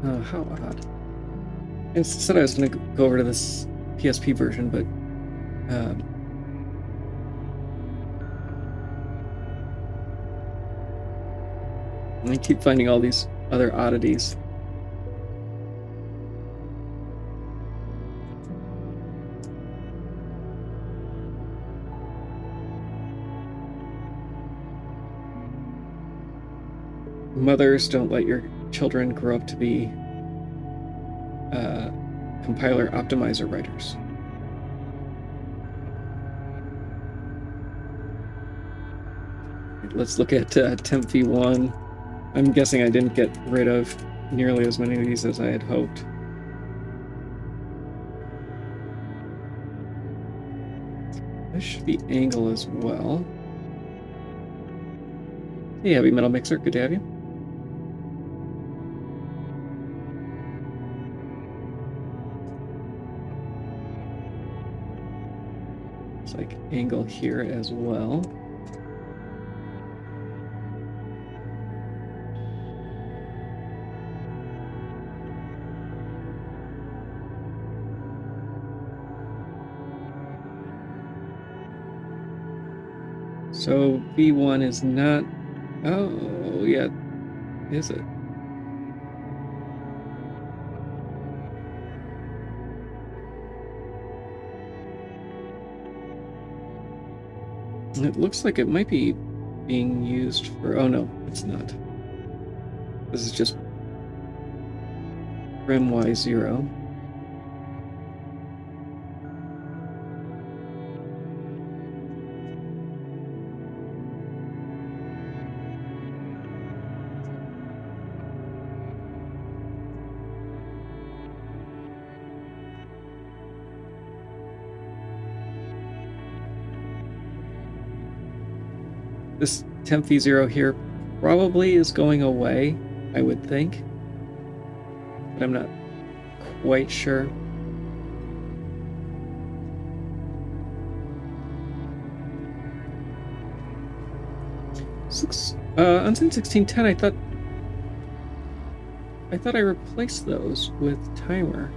Oh, how odd. And said I was going to go over to this PSP version, but I keep finding all these other oddities. Mothers, don't let your children grow up to be compiler optimizer writers. Let's look at temp v1. I'm guessing I didn't get rid of nearly as many of these as I had hoped. This should be angle as well. Hey, Heavy Metal Mixer, good to have you. It's like angle here as well. So V1 is not... Oh, yeah. Is it? It looks like it might be being used for... Oh, no, it's not. This is just rem Y0. This temp v0 here probably is going away, I would think. But I'm not quite sure. On Zen 1610, I thought I replaced those with timer.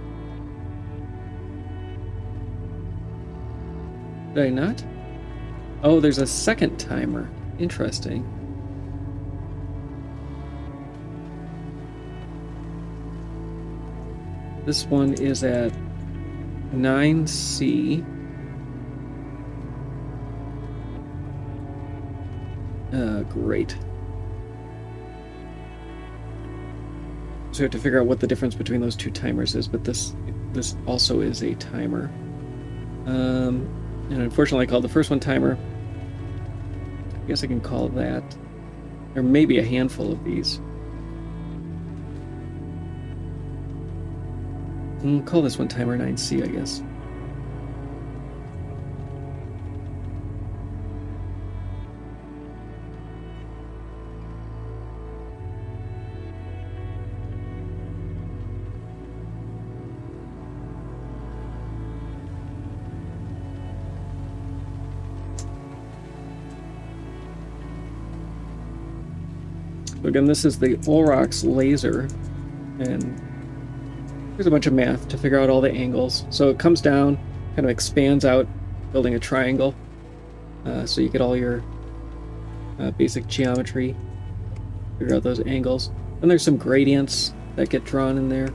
Did I not? Oh, there's a second timer. Interesting. This one is at 9C. Great. So we have to figure out what the difference between those two timers is, but this also is a timer. And unfortunately I called the first one timer. I guess I can call that. There may be a handful of these. Call this one timer 9C, I guess. Again, this is the Olrox laser, and there's a bunch of math to figure out all the angles. So it comes down, kind of expands out, building a triangle. So you get all your basic geometry, figure out those angles. And there's some gradients that get drawn in there.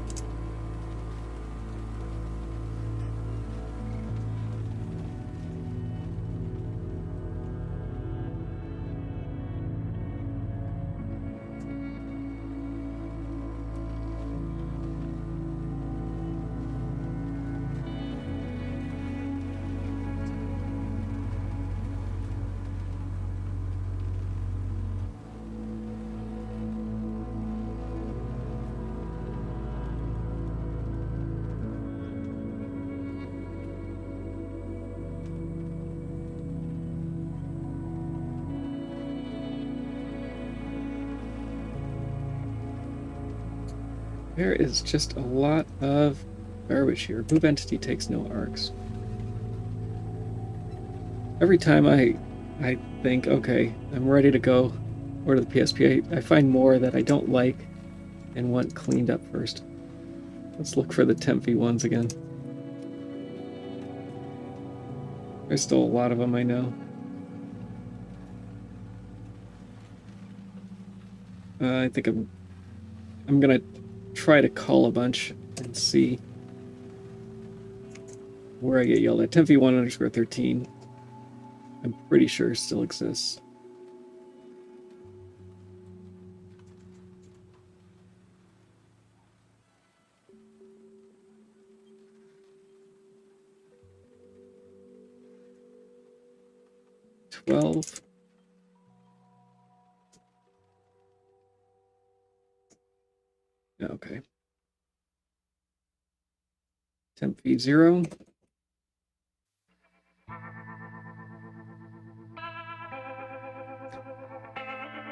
There is just a lot of garbage here. Move entity takes no arcs. Every time I think, okay, I'm ready to go over to the PSP, I find more that I don't like and want cleaned up first. Let's look for the temp v1s again. There's still a lot of them, I know. I think I'm gonna try to call a bunch and see where I get yelled at. Temp v1 underscore 13. I'm pretty sure still exists. 12. Okay. Temp V0.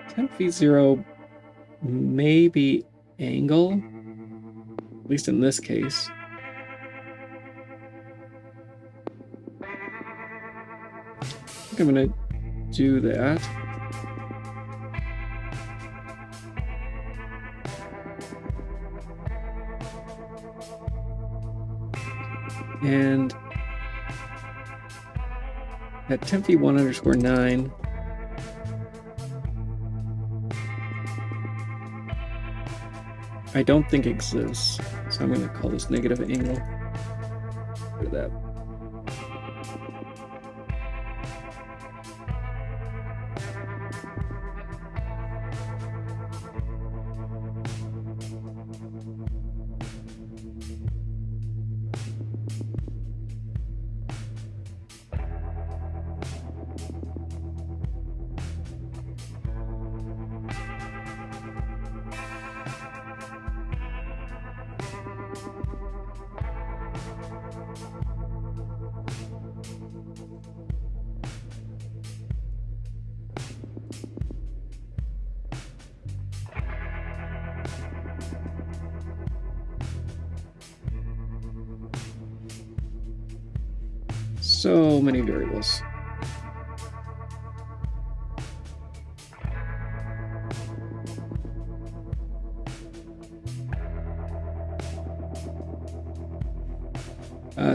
Temp V0 may be angle, at least in this case. I think I'm going to do that. And at temp V1 underscore 9, I don't think exists, so I'm going to call this negative angle. For that. So many variables.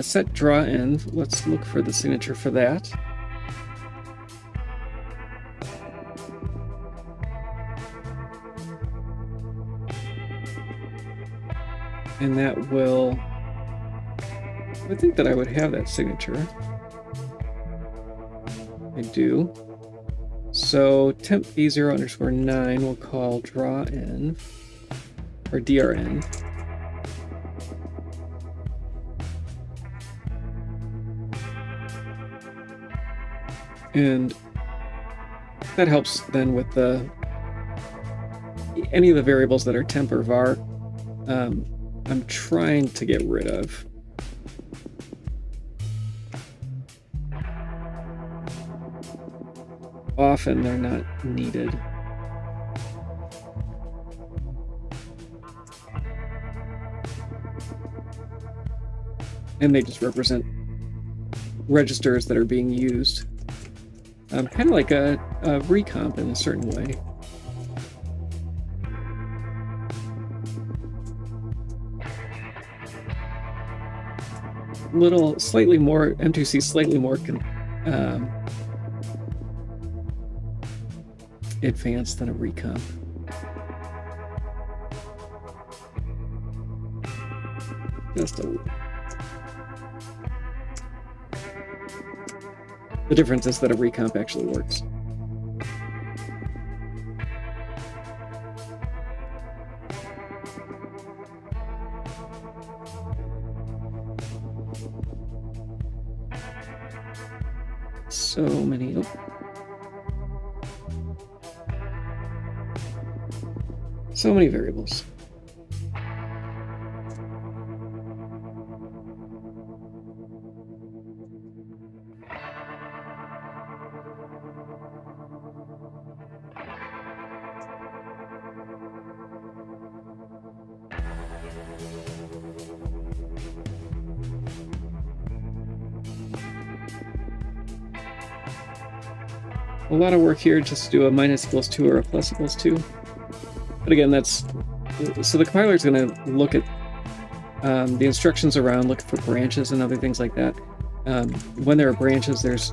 Set draw end. Let's look for the signature for that. And that will, I think that I would have that signature. I do. So temp V0 underscore 9 we'll call draw n, or drn. And that helps then with the any of the variables that are temp or var. I'm trying to get rid of. Often they're not needed. And they just represent registers that are being used. Kind of like a recomp in a certain way. Slightly more, M2C slightly more advanced than a recomp. Just a... The difference is that a recomp actually works. So many. So many variables. A lot of work here just to do a minus equals 2 or a plus equals 2. But again, that's... So the compiler is going to look at the instructions around, look for branches and other things like that. When there are branches, there's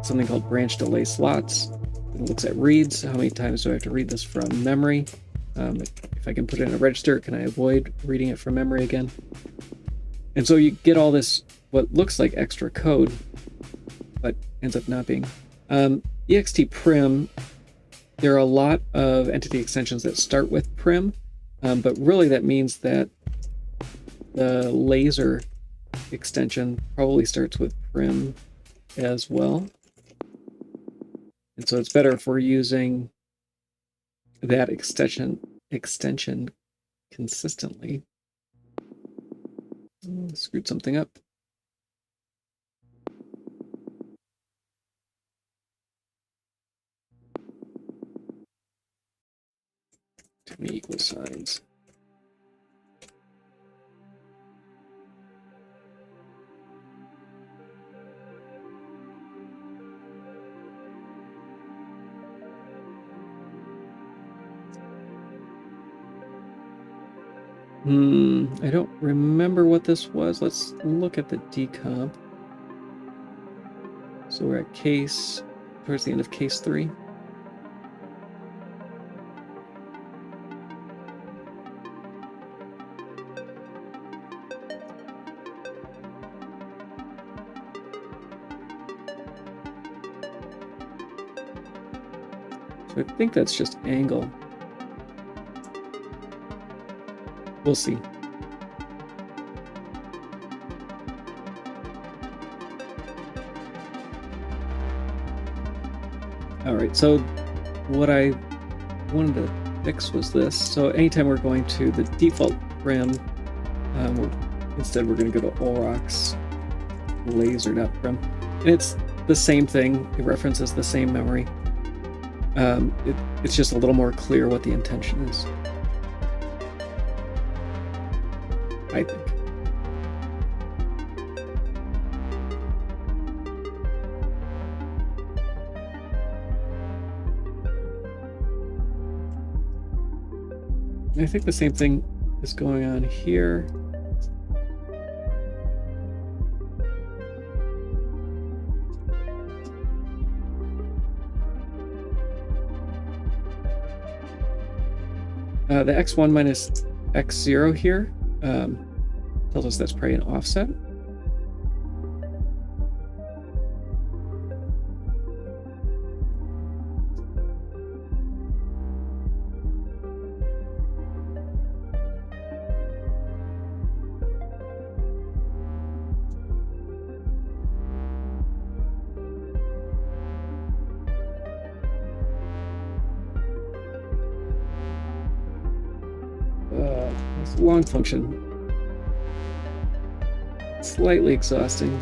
something called branch delay slots. It looks at reads. How many times do I have to read this from memory? If I can put it in a register, can I avoid reading it from memory again? And so you get all this, what looks like extra code, but ends up not being. ext prim, there are a lot of entity extensions that start with prim, but really that means that the laser extension probably starts with prim as well. And so it's better if we're using that extension consistently. Screwed something up. 20 equal signs. I don't remember what this was. Let's look at the decomp. So we're at towards the end of case 3. So I think that's just angle. We'll see. All right, so what I wanted to fix was this. So anytime we're going to the default prim, instead we're going to go to Olrox laser.prim. And it's the same thing. It references the same memory. It's just a little more clear what the intention is, I think. I think the same thing is going on here. The x1 minus x0 here tells us that's probably an offset. It's a long function. Slightly exhausting.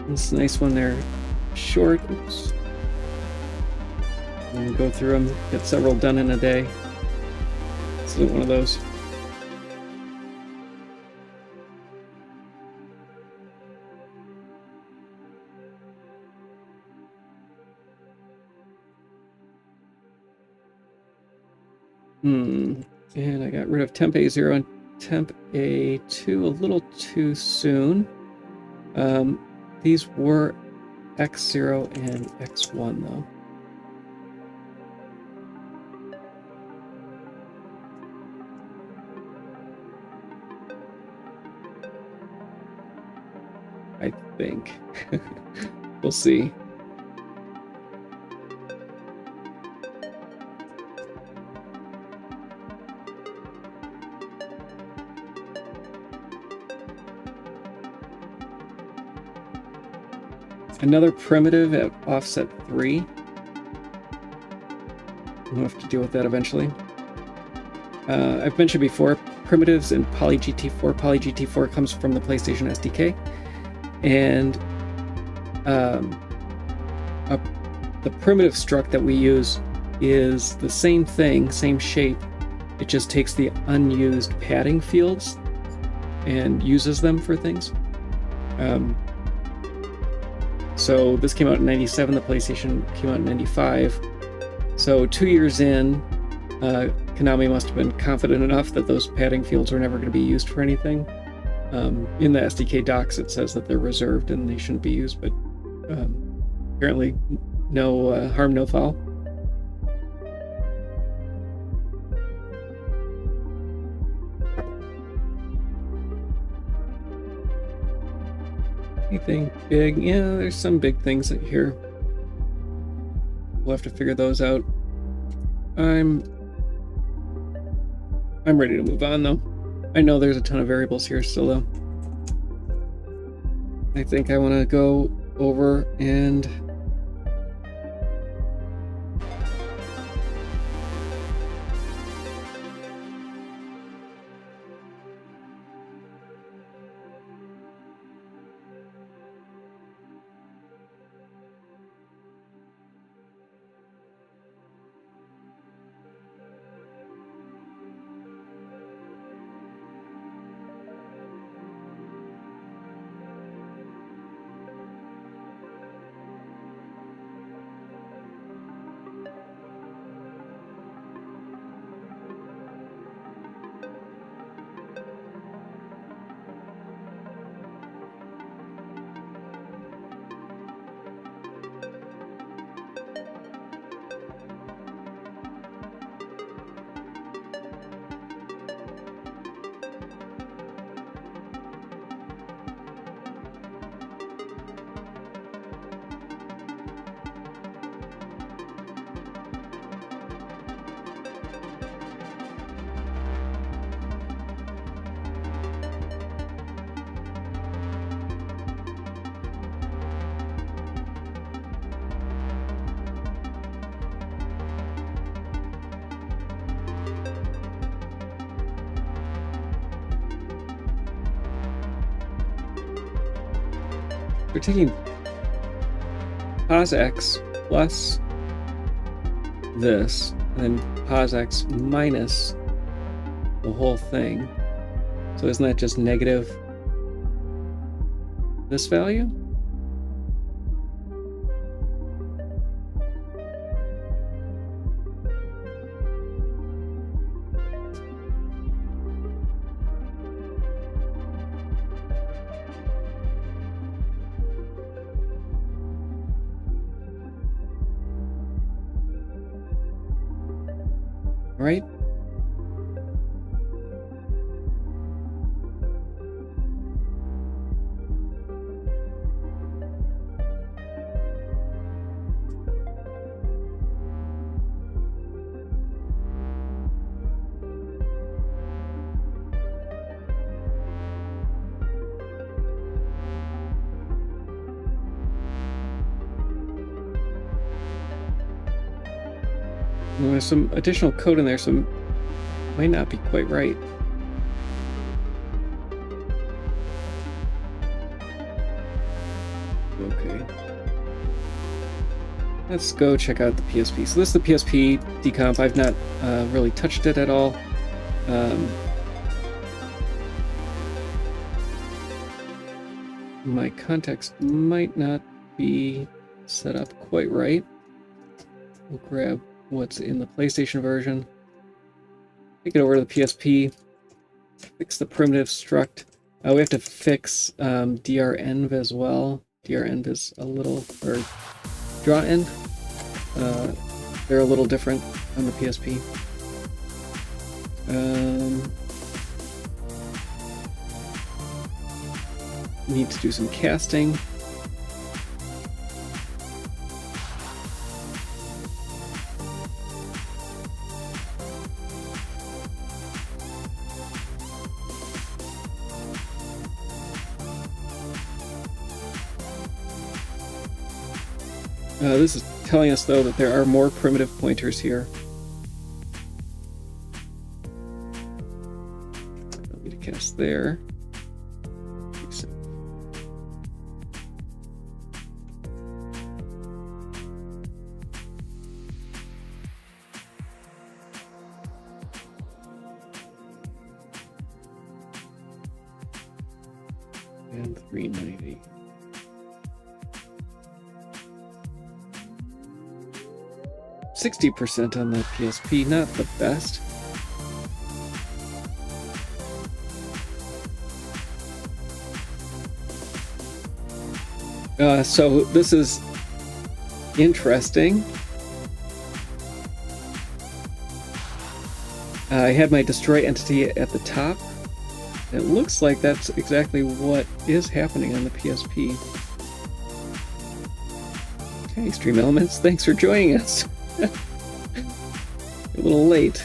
It's nice when they're short. Oops. And go through them, get several done in a day. This isn't one of those. And I got rid of temp A0 and temp A2 a little too soon. These were X0 and X1 though. I think. We'll see. Another primitive at offset 3. We'll have to deal with that eventually. I've mentioned before, primitives in PolyGT4. PolyGT4 comes from the PlayStation SDK. And the primitive struct that we use is the same thing, same shape. It just takes the unused padding fields and uses them for things. So this came out in 97, the PlayStation came out in 95. So 2 years in, Konami must have been confident enough that those padding fields are never going to be used for anything. In the SDK docs it says that they're reserved and they shouldn't be used, but apparently no harm, no foul. Anything big? Yeah, there's some big things here. We'll have to figure those out. I'm I'm ready to move on, though. I know there's a ton of variables here still, though. I think I want to go over and we're taking pos x plus this, and then pos x minus the whole thing. So isn't that just negative this value? Right? Well, there's some additional code in there, so it might not be quite right. Okay. Let's go check out the PSP. So this is the PSP decomp. I've not really touched it at all. My context might not be set up quite right. We'll grab what's in the PlayStation version, take it over to the PSP, fix the primitive struct. We have to fix drenv as well. Drenv is a little, or drawEnv. They're a little different on the PSP. Need to do some casting. This is telling us, though, that there are more primitive pointers here. Don't need to cast there. And 390. %60 on the PSP, not the best. So this is interesting. I had my destroy entity at the top. It looks like that's exactly what is happening on the PSP. Okay, Stream Elements, thanks for joining us. A little late.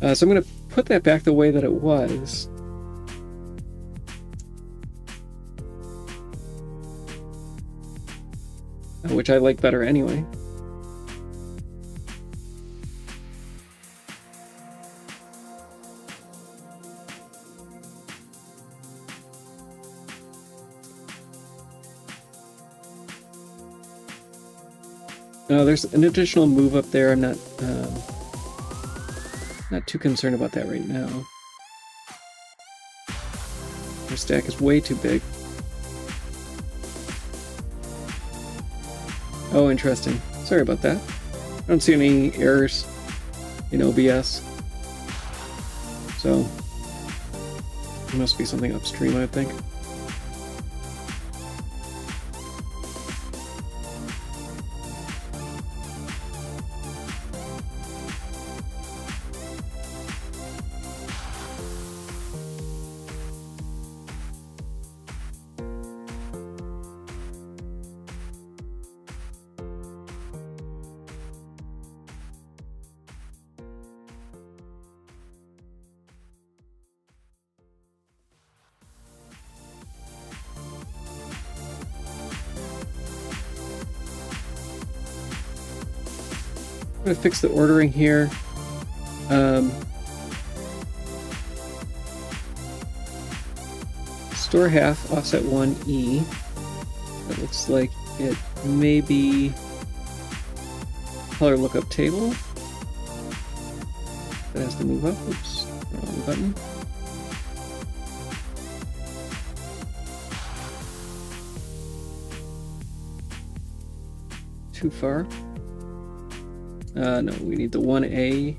So I'm going to put that back the way that it was. Which I like better anyway. There's an additional move up there. I'm not too concerned about that right now. Our stack is way too big. Oh, interesting. Sorry about that. I don't see any errors in OBS. So, it must be something upstream, I think. I'm going to fix the ordering here. Store half, offset 1E. That looks like it may be color lookup table. That has to move up. Oops, wrong button. Too far. No, we need the 1A.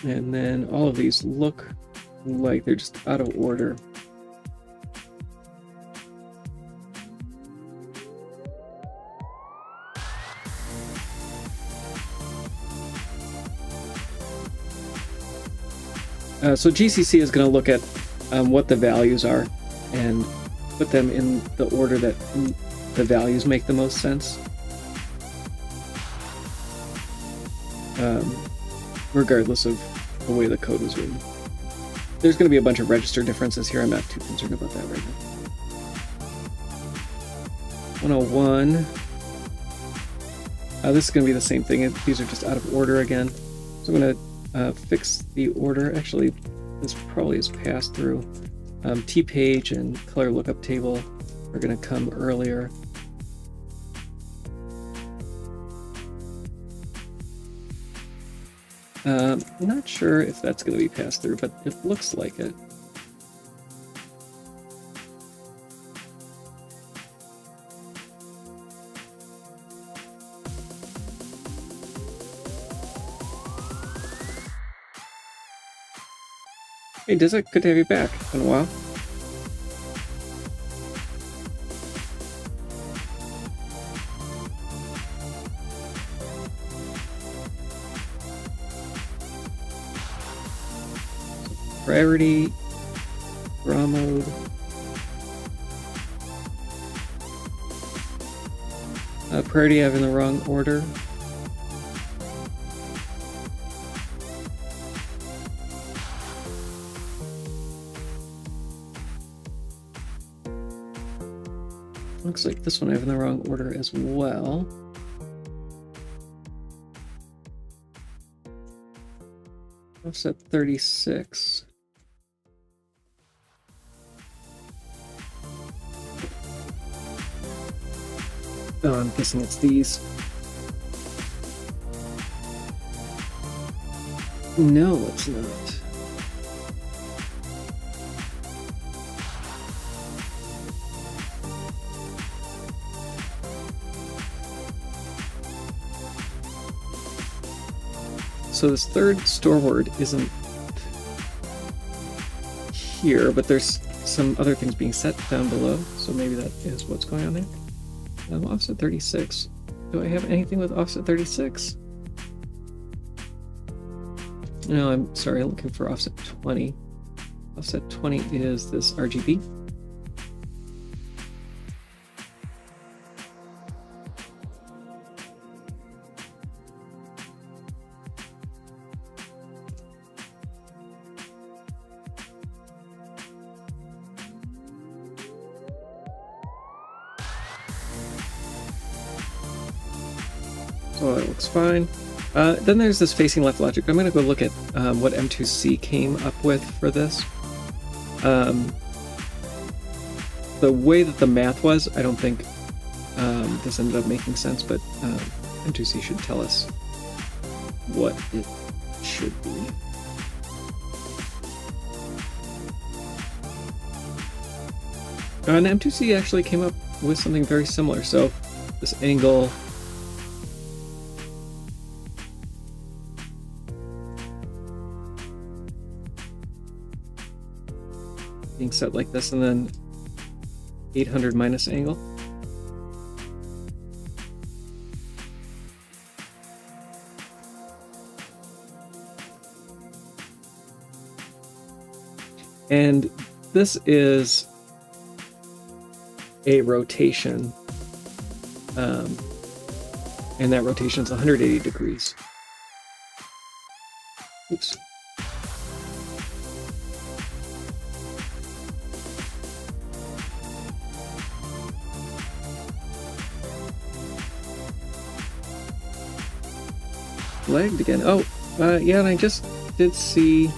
And then all of these look like they're just out of order. So GCC is going to look at what the values are and put them in the order that the values make the most sense. Regardless of the way the code was written. There's going to be a bunch of register differences here. I'm not too concerned about that right now. 101. This is going to be the same thing. These are just out of order again. So I'm going to fix the order. Actually, this probably is passed through. T-page and color lookup table are going to come earlier. I'm not sure if that's going to be passed through, but it looks like it. Hey, Dizza, good to have you back. It's been a while. Priority, raw mode. Priority I have in the wrong order. Looks like this one I have in the wrong order as well. Offset 36. Oh, I'm guessing it's these. No, it's not. So this third store word isn't here, but there's some other things being set down below, so maybe that is what's going on there. Offset 36. Do I have anything with offset 36? No, I'm sorry, I'm looking for offset 20. Offset 20 is this RGB. So that looks fine. Then there's this facing left logic. I'm going to go look at what M2C came up with for this. The way that the math was, I don't think this ended up making sense, but M2C should tell us what it should be. And M2C actually came up with something very similar. So this angle being set like this, and then 800 minus angle. And this is a rotation, and that rotation is 180 degrees. Oops. Lagged again. Oh, yeah, and I just did see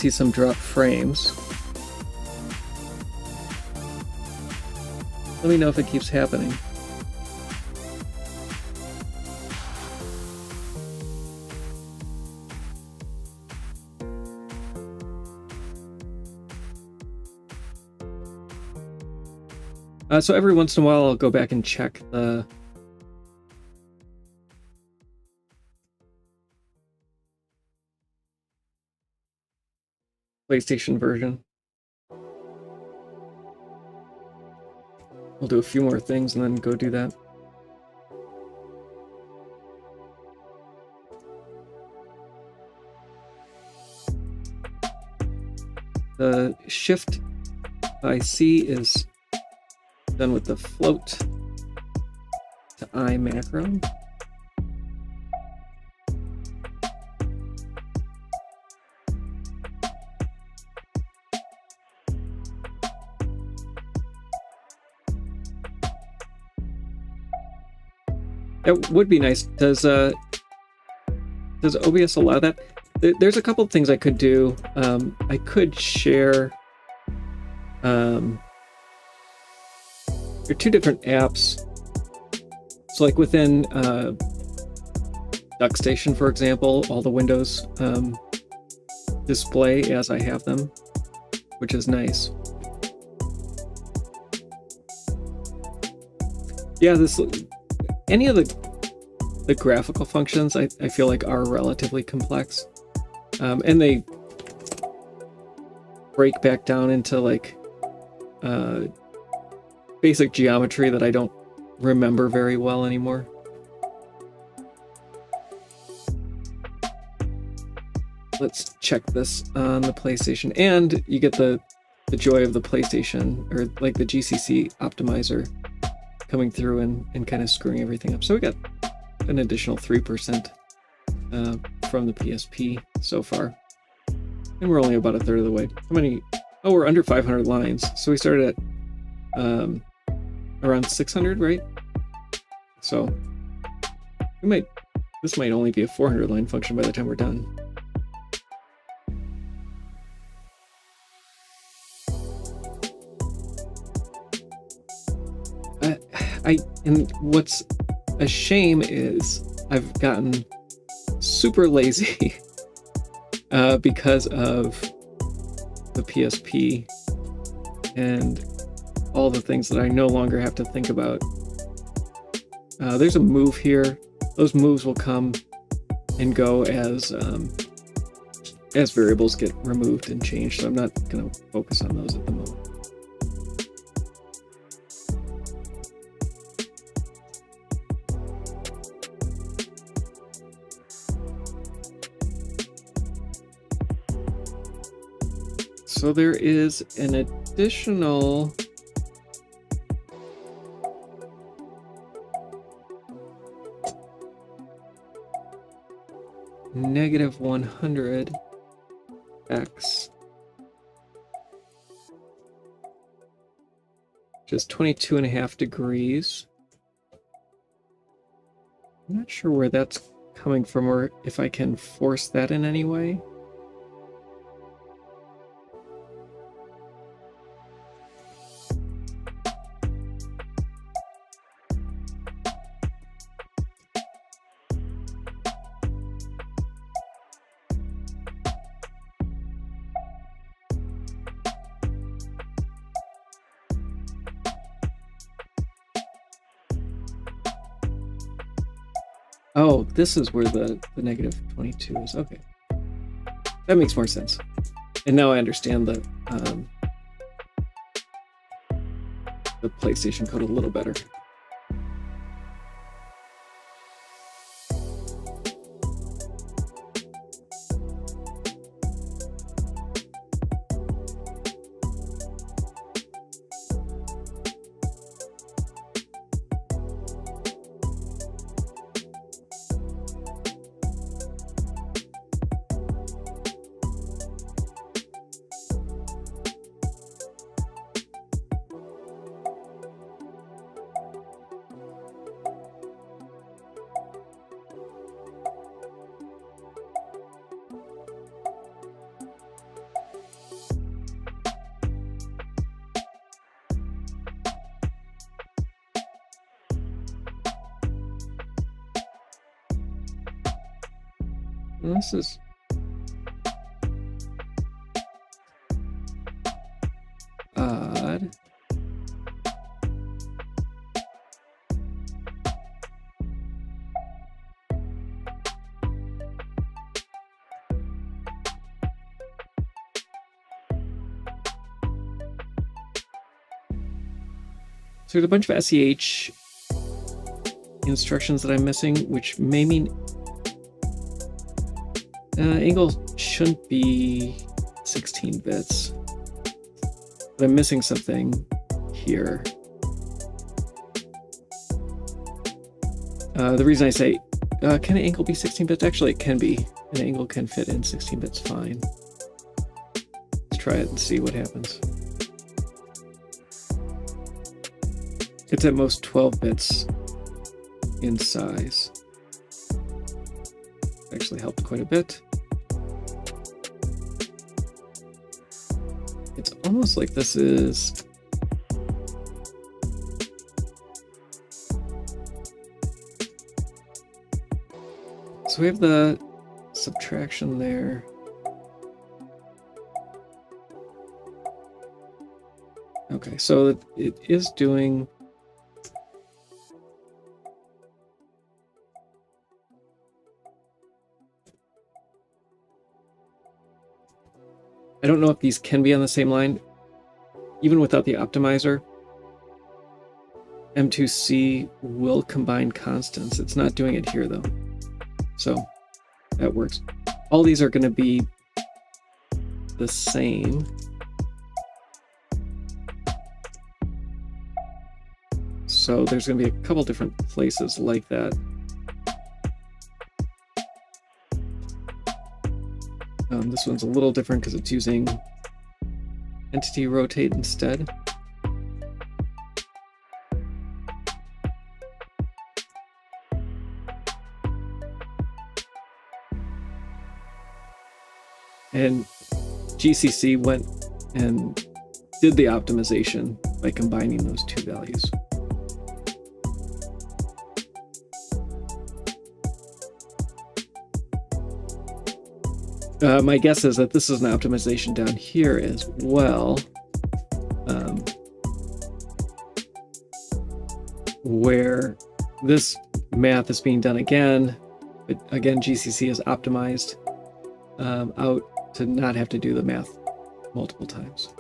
some drop frames. Let me know if it keeps happening. So every once in a while I'll go back and check the PlayStation version. We'll do a few more things and then go do that. The shift IC is done with the float to I macro. It would be nice. Does OBS allow that? There's a couple of things I could do. I could share. There are two different apps. So, like within DuckStation, for example, all the windows display as I have them, which is nice. Yeah, any of the graphical functions I feel like are relatively complex, and they break back down into like basic geometry that I don't remember very well anymore. Let's check this on the PlayStation, and you get the joy of the PlayStation, or like the GCC optimizer coming through and kind of screwing everything up. So we got an additional 3% from the PSP so far. And we're only about a third of the way. How many? Oh, we're under 500 lines. So we started at around 600, right? So this might only be a 400 line function by the time we're done. And what's a shame is I've gotten super lazy because of the PSP and all the things that I no longer have to think about. There's a move here. Those moves will come and go as variables get removed and changed, so I'm not going to focus on those at the moment. So there is an additional negative 100 x, just 22.5 degrees. I'm not sure where that's coming from or if I can force that in any way. Oh, this is where the negative 22 is. Okay. That makes more sense. And now I understand the PlayStation code a little better. This is odd. So there's a bunch of SEH instructions that I'm missing, which may mean angle shouldn't be 16 bits, but I'm missing something here. The reason I say, can an angle be 16 bits? Actually, it can be. An angle can fit in 16 bits fine. Let's try it and see what happens. It's at most 12 bits in size. Actually helped quite a bit. It's almost like this is so we have the subtraction there. Okay, so it is doing I don't know if these can be on the same line. Even without the optimizer, M2C will combine constants. It's not doing it here though. So that works. All these are going to be the same. So there's going to be a couple different places like that. This one's a little different because it's using entity rotate instead. And GCC went and did the optimization by combining those two values. My guess is that this is an optimization down here as well, where this math is being done again, but again GCC is optimized out to not have to do the math multiple times.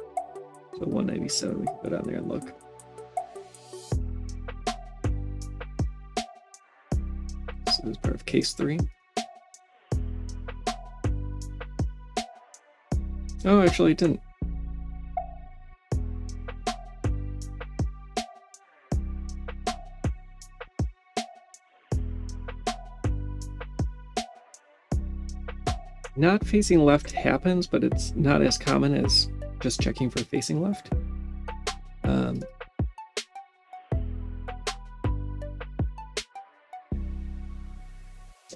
So 197, we can go down there and look. So this is part of case 3. Oh, actually it didn't. Not facing left happens, but it's not as common as just checking for facing left.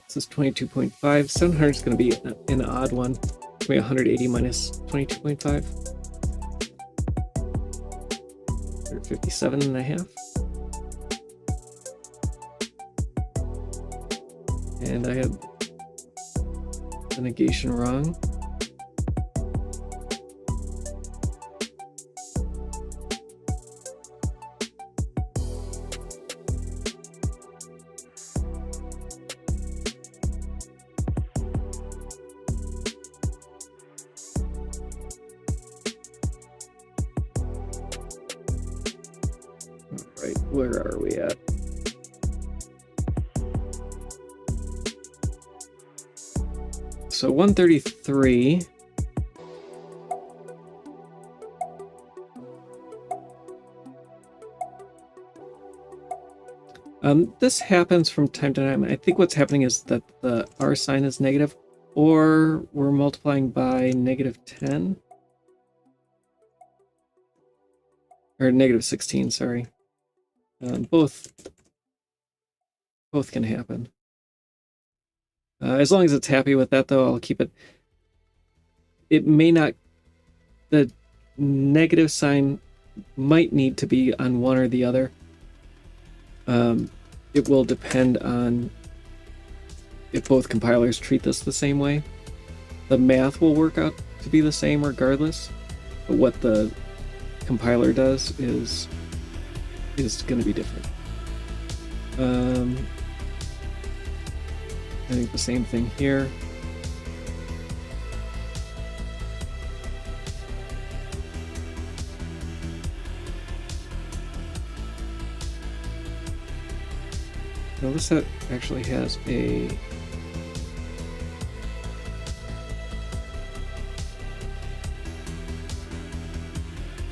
This is 22.5. 700 is going to be an odd one. It's going to be 180 minus 22.5. 157.5. And I had the negation wrong. All right, where are we at? So 133. This happens from time to time. I think what's happening is that the R sign is negative, or we're multiplying by -10. Or -16, sorry. Both can happen. As long as it's happy with that, though, I'll keep it. It may not. The negative sign might need to be on one or the other. It will depend on if both compilers treat this the same way. The math will work out to be the same regardless, but what the compiler does is going to be different. I think the same thing here. Notice that actually has a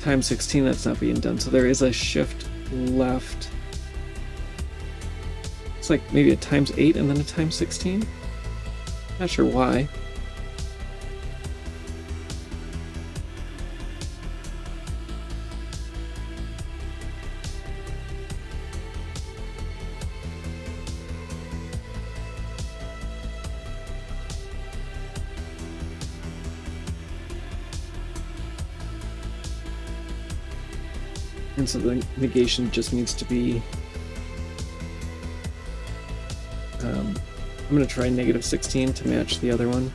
times 16 that's not being done, so there is a shift left. It's like maybe a times 8 and then a times 16. Not sure why. And so the negation just needs to be, I'm going to try -16 to match the other one.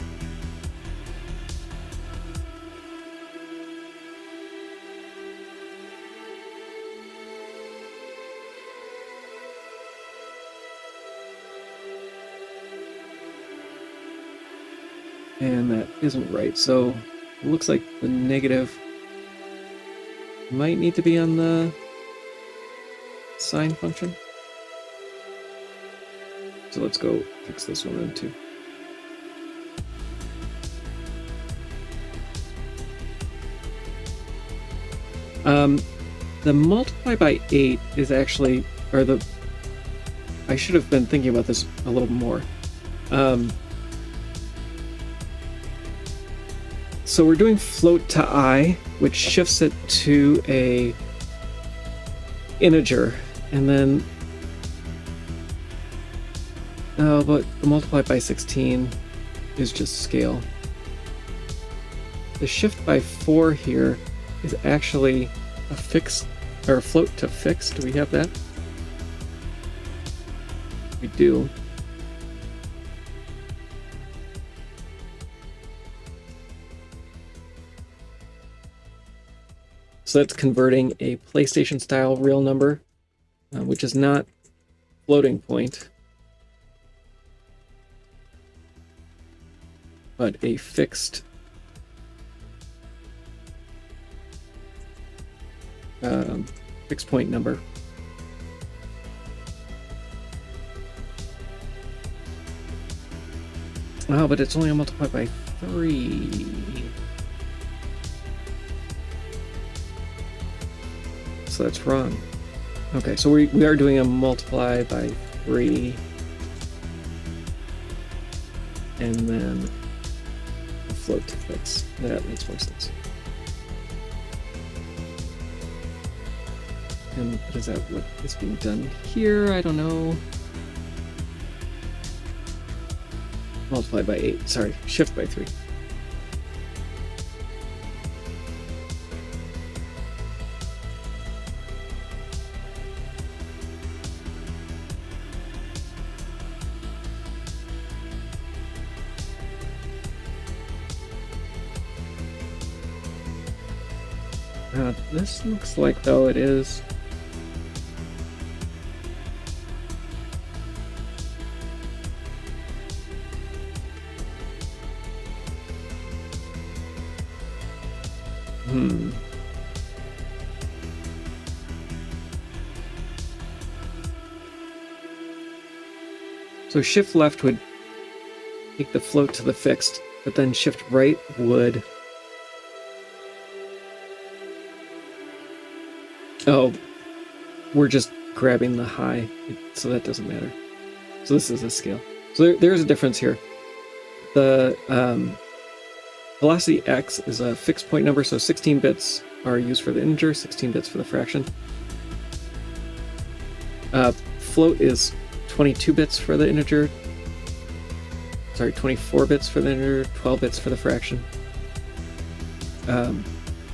And that isn't right, so it looks like the negative might need to be on the sine function. So let's go fix this one then too. The multiply by 8 is actually, I should have been thinking about this a little more. So we're doing float to I, which shifts it to a integer, and then but the multiply by 16 is just scale. The shift by 4 here is actually a fixed, or a float to fixed. Do we have that? We do. So that's converting a PlayStation style real number, which is not floating point, but a fixed fixed point number. Oh, but it's only multiplied by 3. So that's wrong. Okay, so we are doing a multiply by 3. And then float to fix. That makes more sense. And is that what is being done here? I don't know. Multiply by 8. Sorry, shift by 3. This looks like, though, it is... So shift left would take the float to the fixed, but then shift right would... Oh, we're just grabbing the high, so that doesn't matter. So this is a scale. So there's a difference here. The velocity x is a fixed point number, so 16 bits are used for the integer, 16 bits for the fraction. Float is 22 bits for the integer. Sorry, 24 bits for the integer, 12 bits for the fraction. And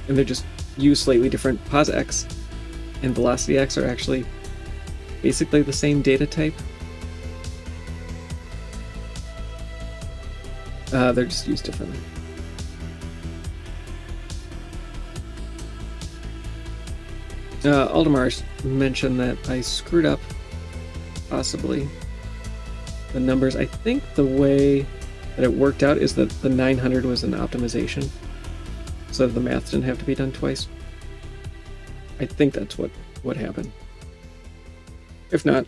they're just used slightly different. Pos x and velocity x are actually basically the same data type. They're just used differently. Aldemar mentioned that I screwed up, possibly, the numbers. I think the way that it worked out is that the 900 was an optimization, so the math didn't have to be done twice. I think that's what happened. If not,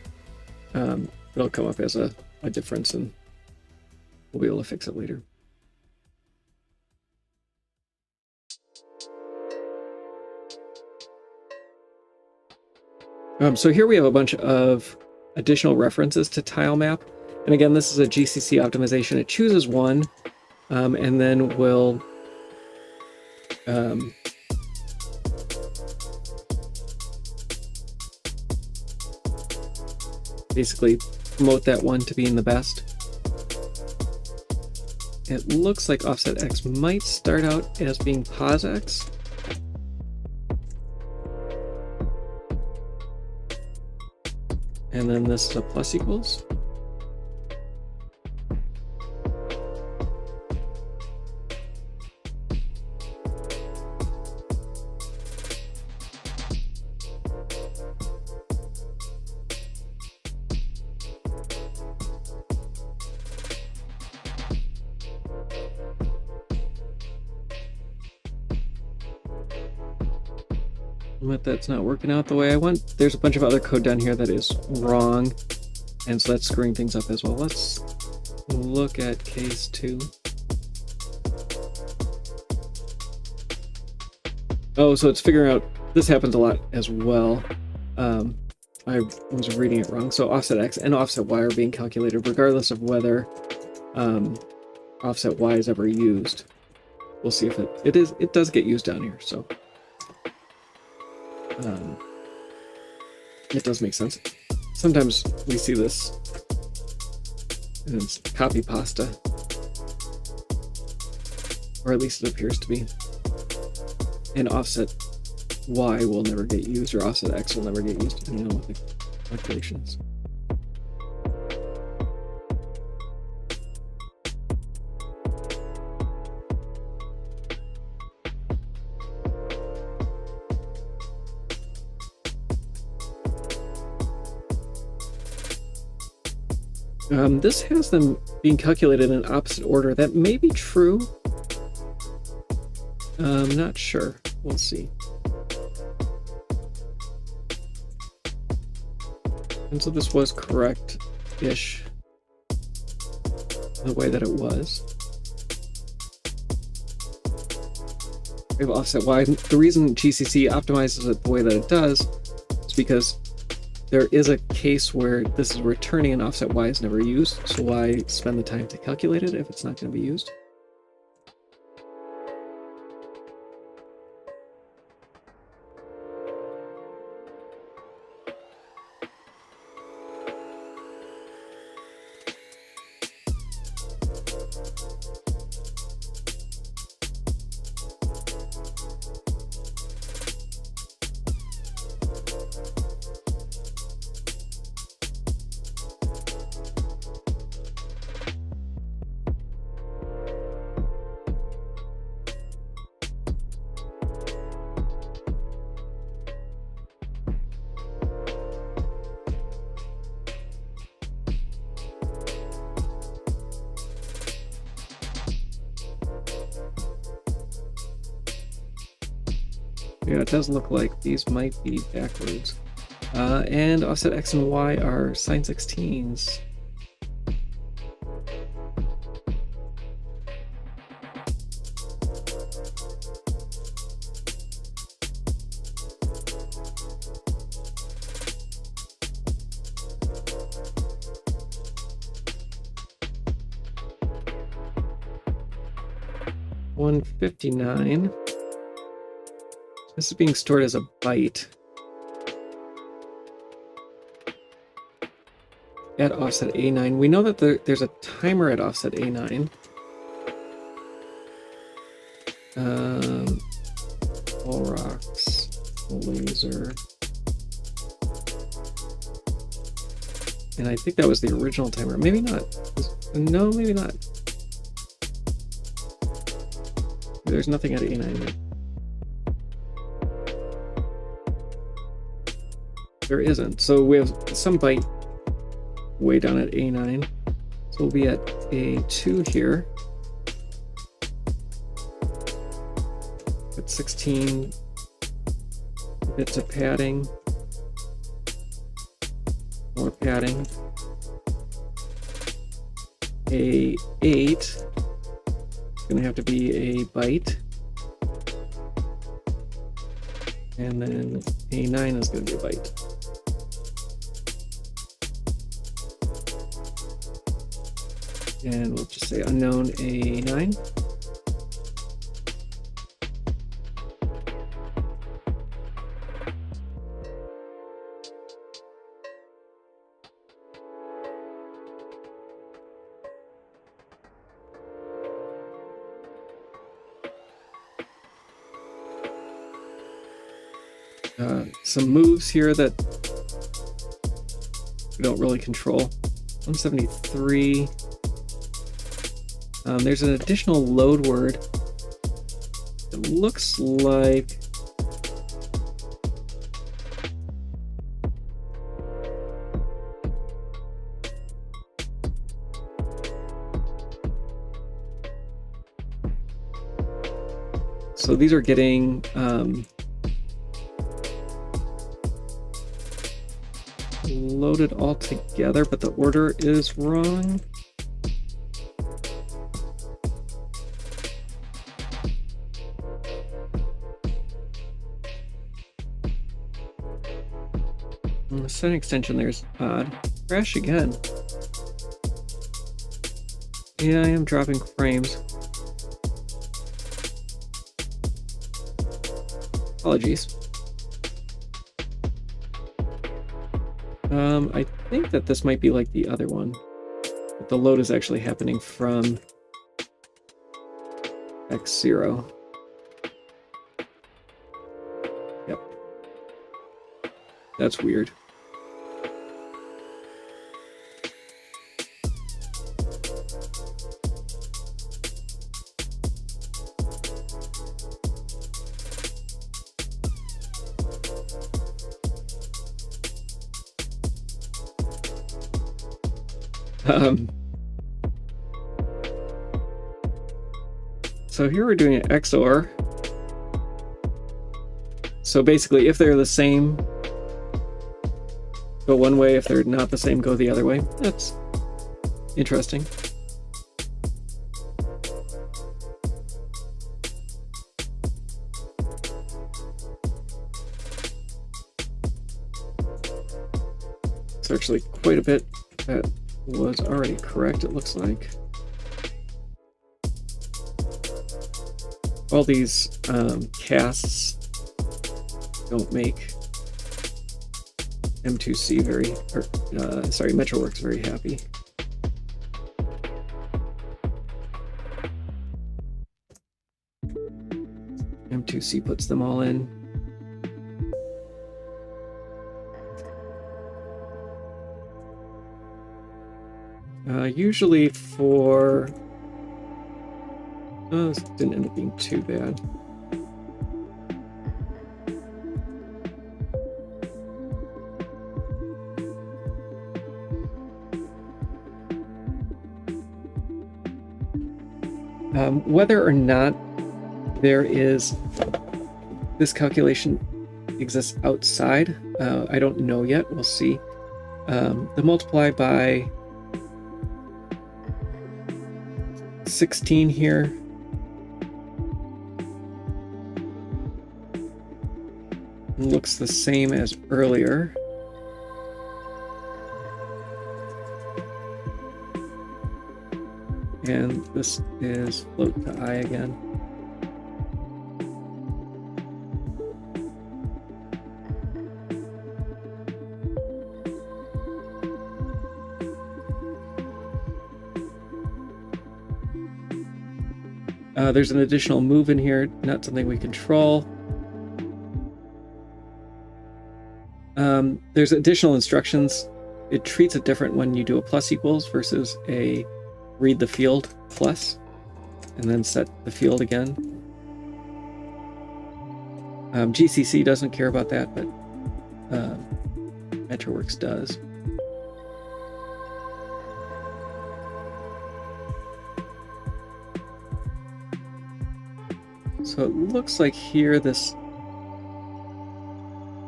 it'll come up as a difference, and we'll be able to fix it later. So here we have a bunch of additional references to tilemap. And again, this is a GCC optimization. It chooses one, and then will basically promote that one to being the best. It looks like offset x might start out as being pos x. And then this is a plus equals. But that's not working out the way I want. There's a bunch of other code down here that is wrong, and so that's screwing things up as well. Let's look at case 2. Oh, so it's figuring out, this happens a lot as well. I was reading it wrong. So offset x and offset y are being calculated regardless of whether offset y is ever used. We'll see if it does get used down here, so it does make sense. Sometimes we see this and it's copy pasta, or at least it appears to be. And offset y will never get used, or offset x will never get used, depending on what the calculation is. This has them being calculated in opposite order. That may be true. I'm not sure. We'll see. And so this was correct-ish, the way that it was. We have offset y. The reason GCC optimizes it the way that it does is because there is a case where this is returning and offset y is never used, so why spend the time to calculate it if it's not going to be used? Yeah, it does look like these might be backwards. And offset X and Y are sine 16s. $159. This is being stored as a byte at offset A9. We know that there's a timer at offset A9. All rocks, laser. And I think that was the original timer. Maybe not. No, maybe not. There's nothing at A9 yet. There isn't. So we have some byte way down at A9. So we'll be at A2 here. At 16 bits of padding. More padding. A8 is going to have to be a byte. And then A9 is going to be a byte. And we'll just say unknown A9. Some moves here that we don't really control. 173. There's an additional load word. It looks like so these are getting loaded all together, but the order is wrong. The setting extension there is odd. Crash again. Yeah, I am dropping frames. Apologies. I think that this might be like the other one. But the load is actually happening from X0. Yep. That's weird. So here we're doing an XOR. So basically, if they're the same, go one way. If they're not the same, go the other way. That's interesting. It's actually quite a bit that was already correct, it looks like. All these casts don't make M2C MetroWorks very happy. M2C puts them all in. Usually for... Oh, this didn't end up being too bad. Whether or not there is this calculation exists outside. I don't know yet. We'll see. The multiply by 16 here looks the same as earlier. And this is float to I again. There's an additional move in here, not something we control. There's additional instructions. It treats it different when you do a plus equals versus a read the field plus, and then set the field again. GCC doesn't care about that, but MetroWorks does. So it looks like here this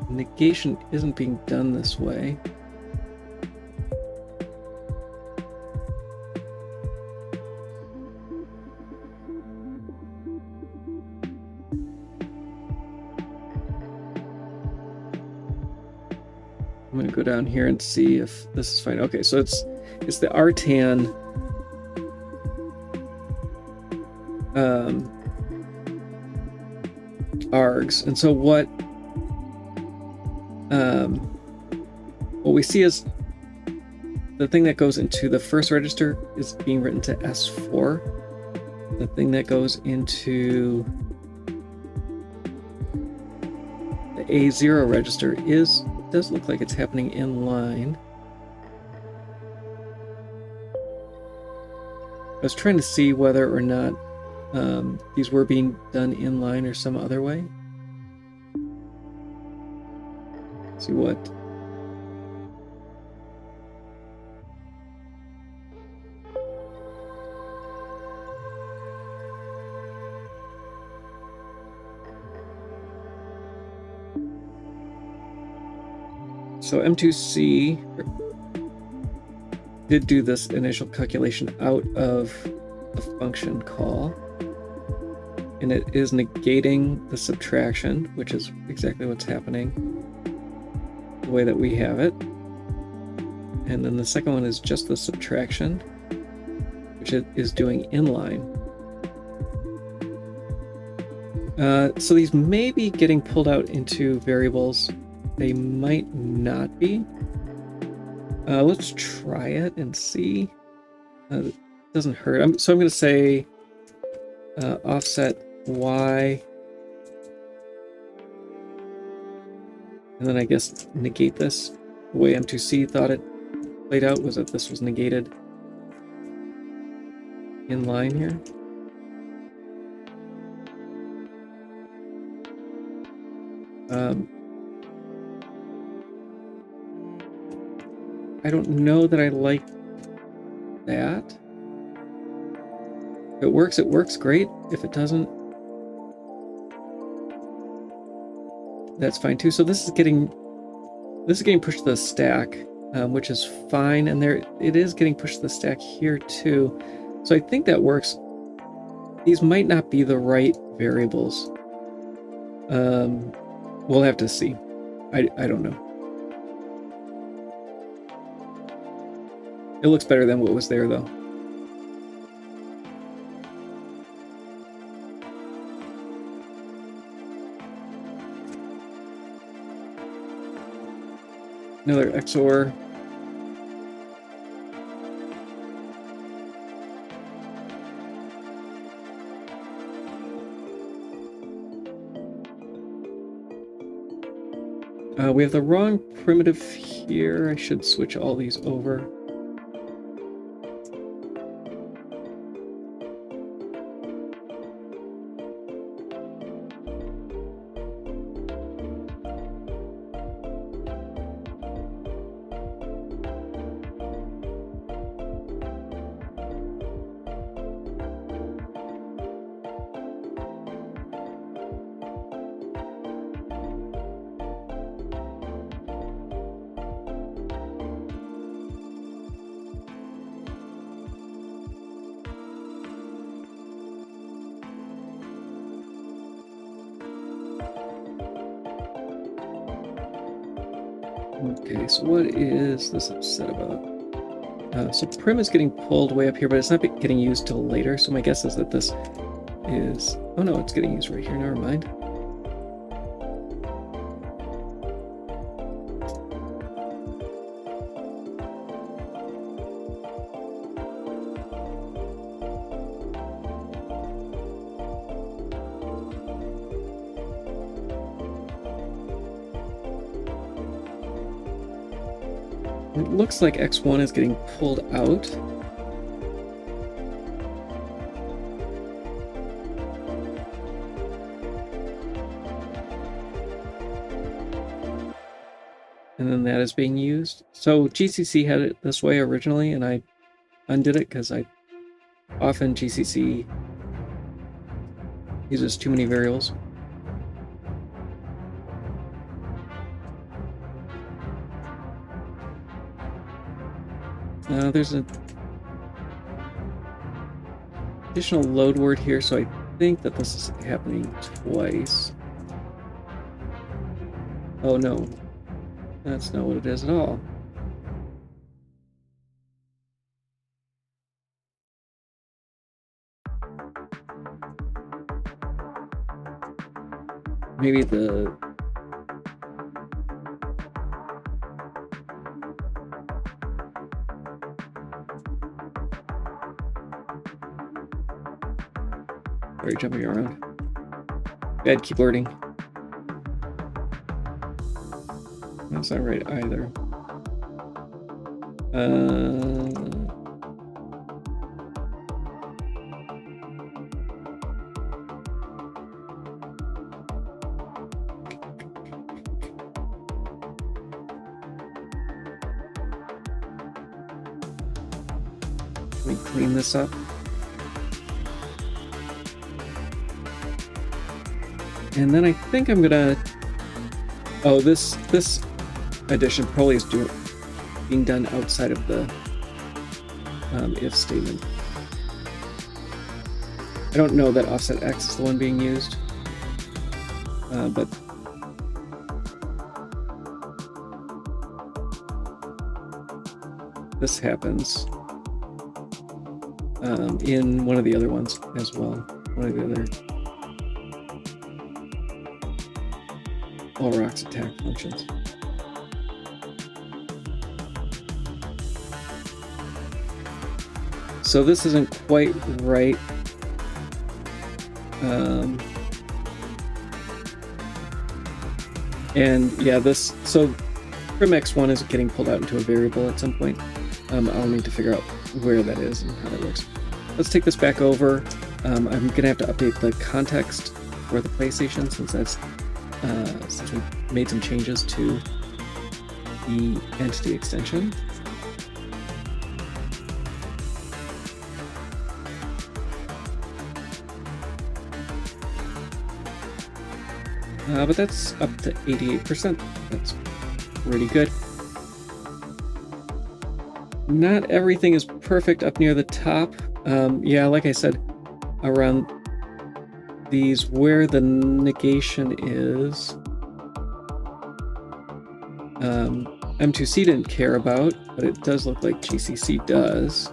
negation isn't being done this way. I'm going to go down here and see if this is fine. Okay, so it's the artan args, and so what we see is the thing that goes into the first register is being written to S4. The thing that goes into the A0 register does look like it's happening in line. I was trying to see whether or not these were being done in line or some other way. Let's see what. So M2C did do this initial calculation out of the function call, and it is negating the subtraction, which is exactly what's happening the way that we have it. And then the second one is just the subtraction, which it is doing inline. So these may be getting pulled out into variables. They might not be. Let's try it and see. It doesn't hurt. So I'm going to say offset y, and then I guess negate this. The way M2C thought it played out was that this was negated in line here. I don't know that I like that. If it works great. If it doesn't, that's fine too. So this is getting pushed to the stack, which is fine, and it is getting pushed to the stack here too. So I think that works. These might not be the right variables. We'll have to see. I don't know. It looks better than what was there, though. Another XOR. We have the wrong primitive here. I should switch all these over. Okay, so what is this upset about? So prim is getting pulled way up here, but it's not getting used till later. So my guess is that this is... Oh no, it's getting used right here. Never mind. It looks like X1 is getting pulled out. And then that is being used. So GCC had it this way originally, and I undid it because often GCC uses too many variables. There's an additional load word here, so I think that this is happening twice. Oh no, that's not what it is at all. Maybe the... Sorry, jumping around. Bad keyboarding. That's not right either. Let me clean this up. And then I think I'm gonna... Oh, this addition probably is being done outside of the if statement. I don't know that offset X is the one being used, but this happens in one of the other ones as well. One of the other All-Rocks attack functions. So this isn't quite right. And yeah, so prim X1 is getting pulled out into a variable at some point. I'll need to figure out where that is and how that works. Let's take this back over. I'm gonna have to update the context for the PlayStation since we made some changes to the entity extension. But that's up to 88%. That's pretty good. Not everything is perfect up near the top. Yeah, like I said, around these where the negation is, M2C didn't care about, but it does look like GCC does.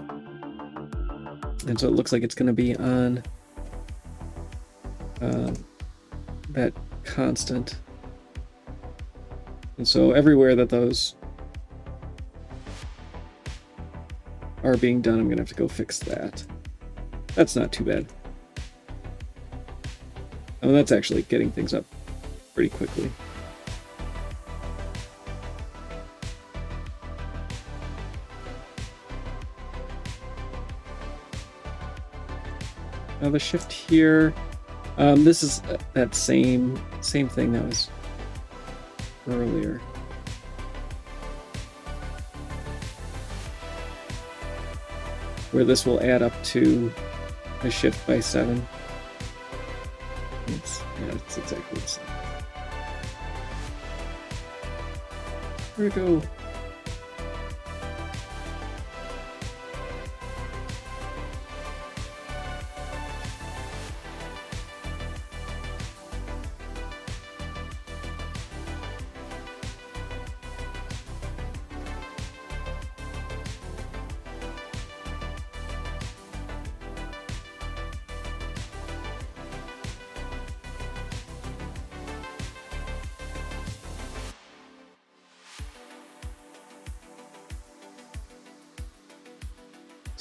And so it looks like it's going to be on that constant. And so everywhere that those are being done, I'm going to have to go fix that. That's not too bad. I mean, that's actually getting things up pretty quickly. Now the shift here, this is that same thing that was earlier. Where this will add up to a shift by 7. It's exactly the same. Where'd it go?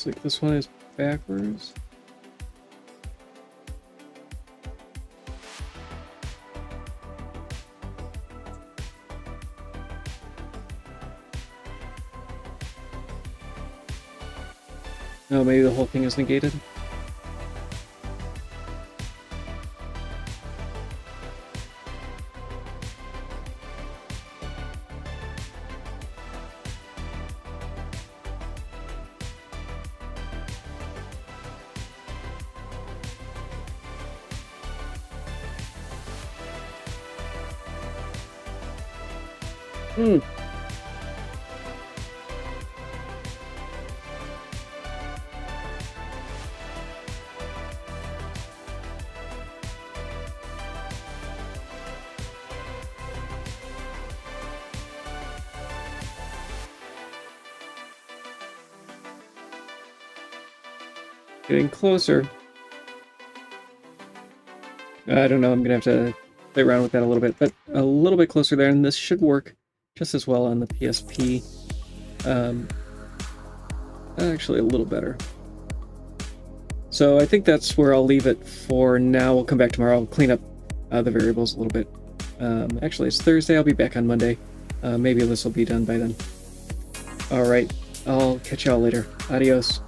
Looks like this one is backwards. Oh, maybe the whole thing is negated. Getting closer. I don't know, I'm gonna have to play around with that a little bit, but a little bit closer there, and this should work just as well on the PSP. Actually, a little better. So I think that's where I'll leave it for now. We'll come back tomorrow. I'll clean up the variables a little bit. Actually, it's Thursday. I'll be back on Monday. Maybe this will be done by then. All right. I'll catch y'all later. Adios.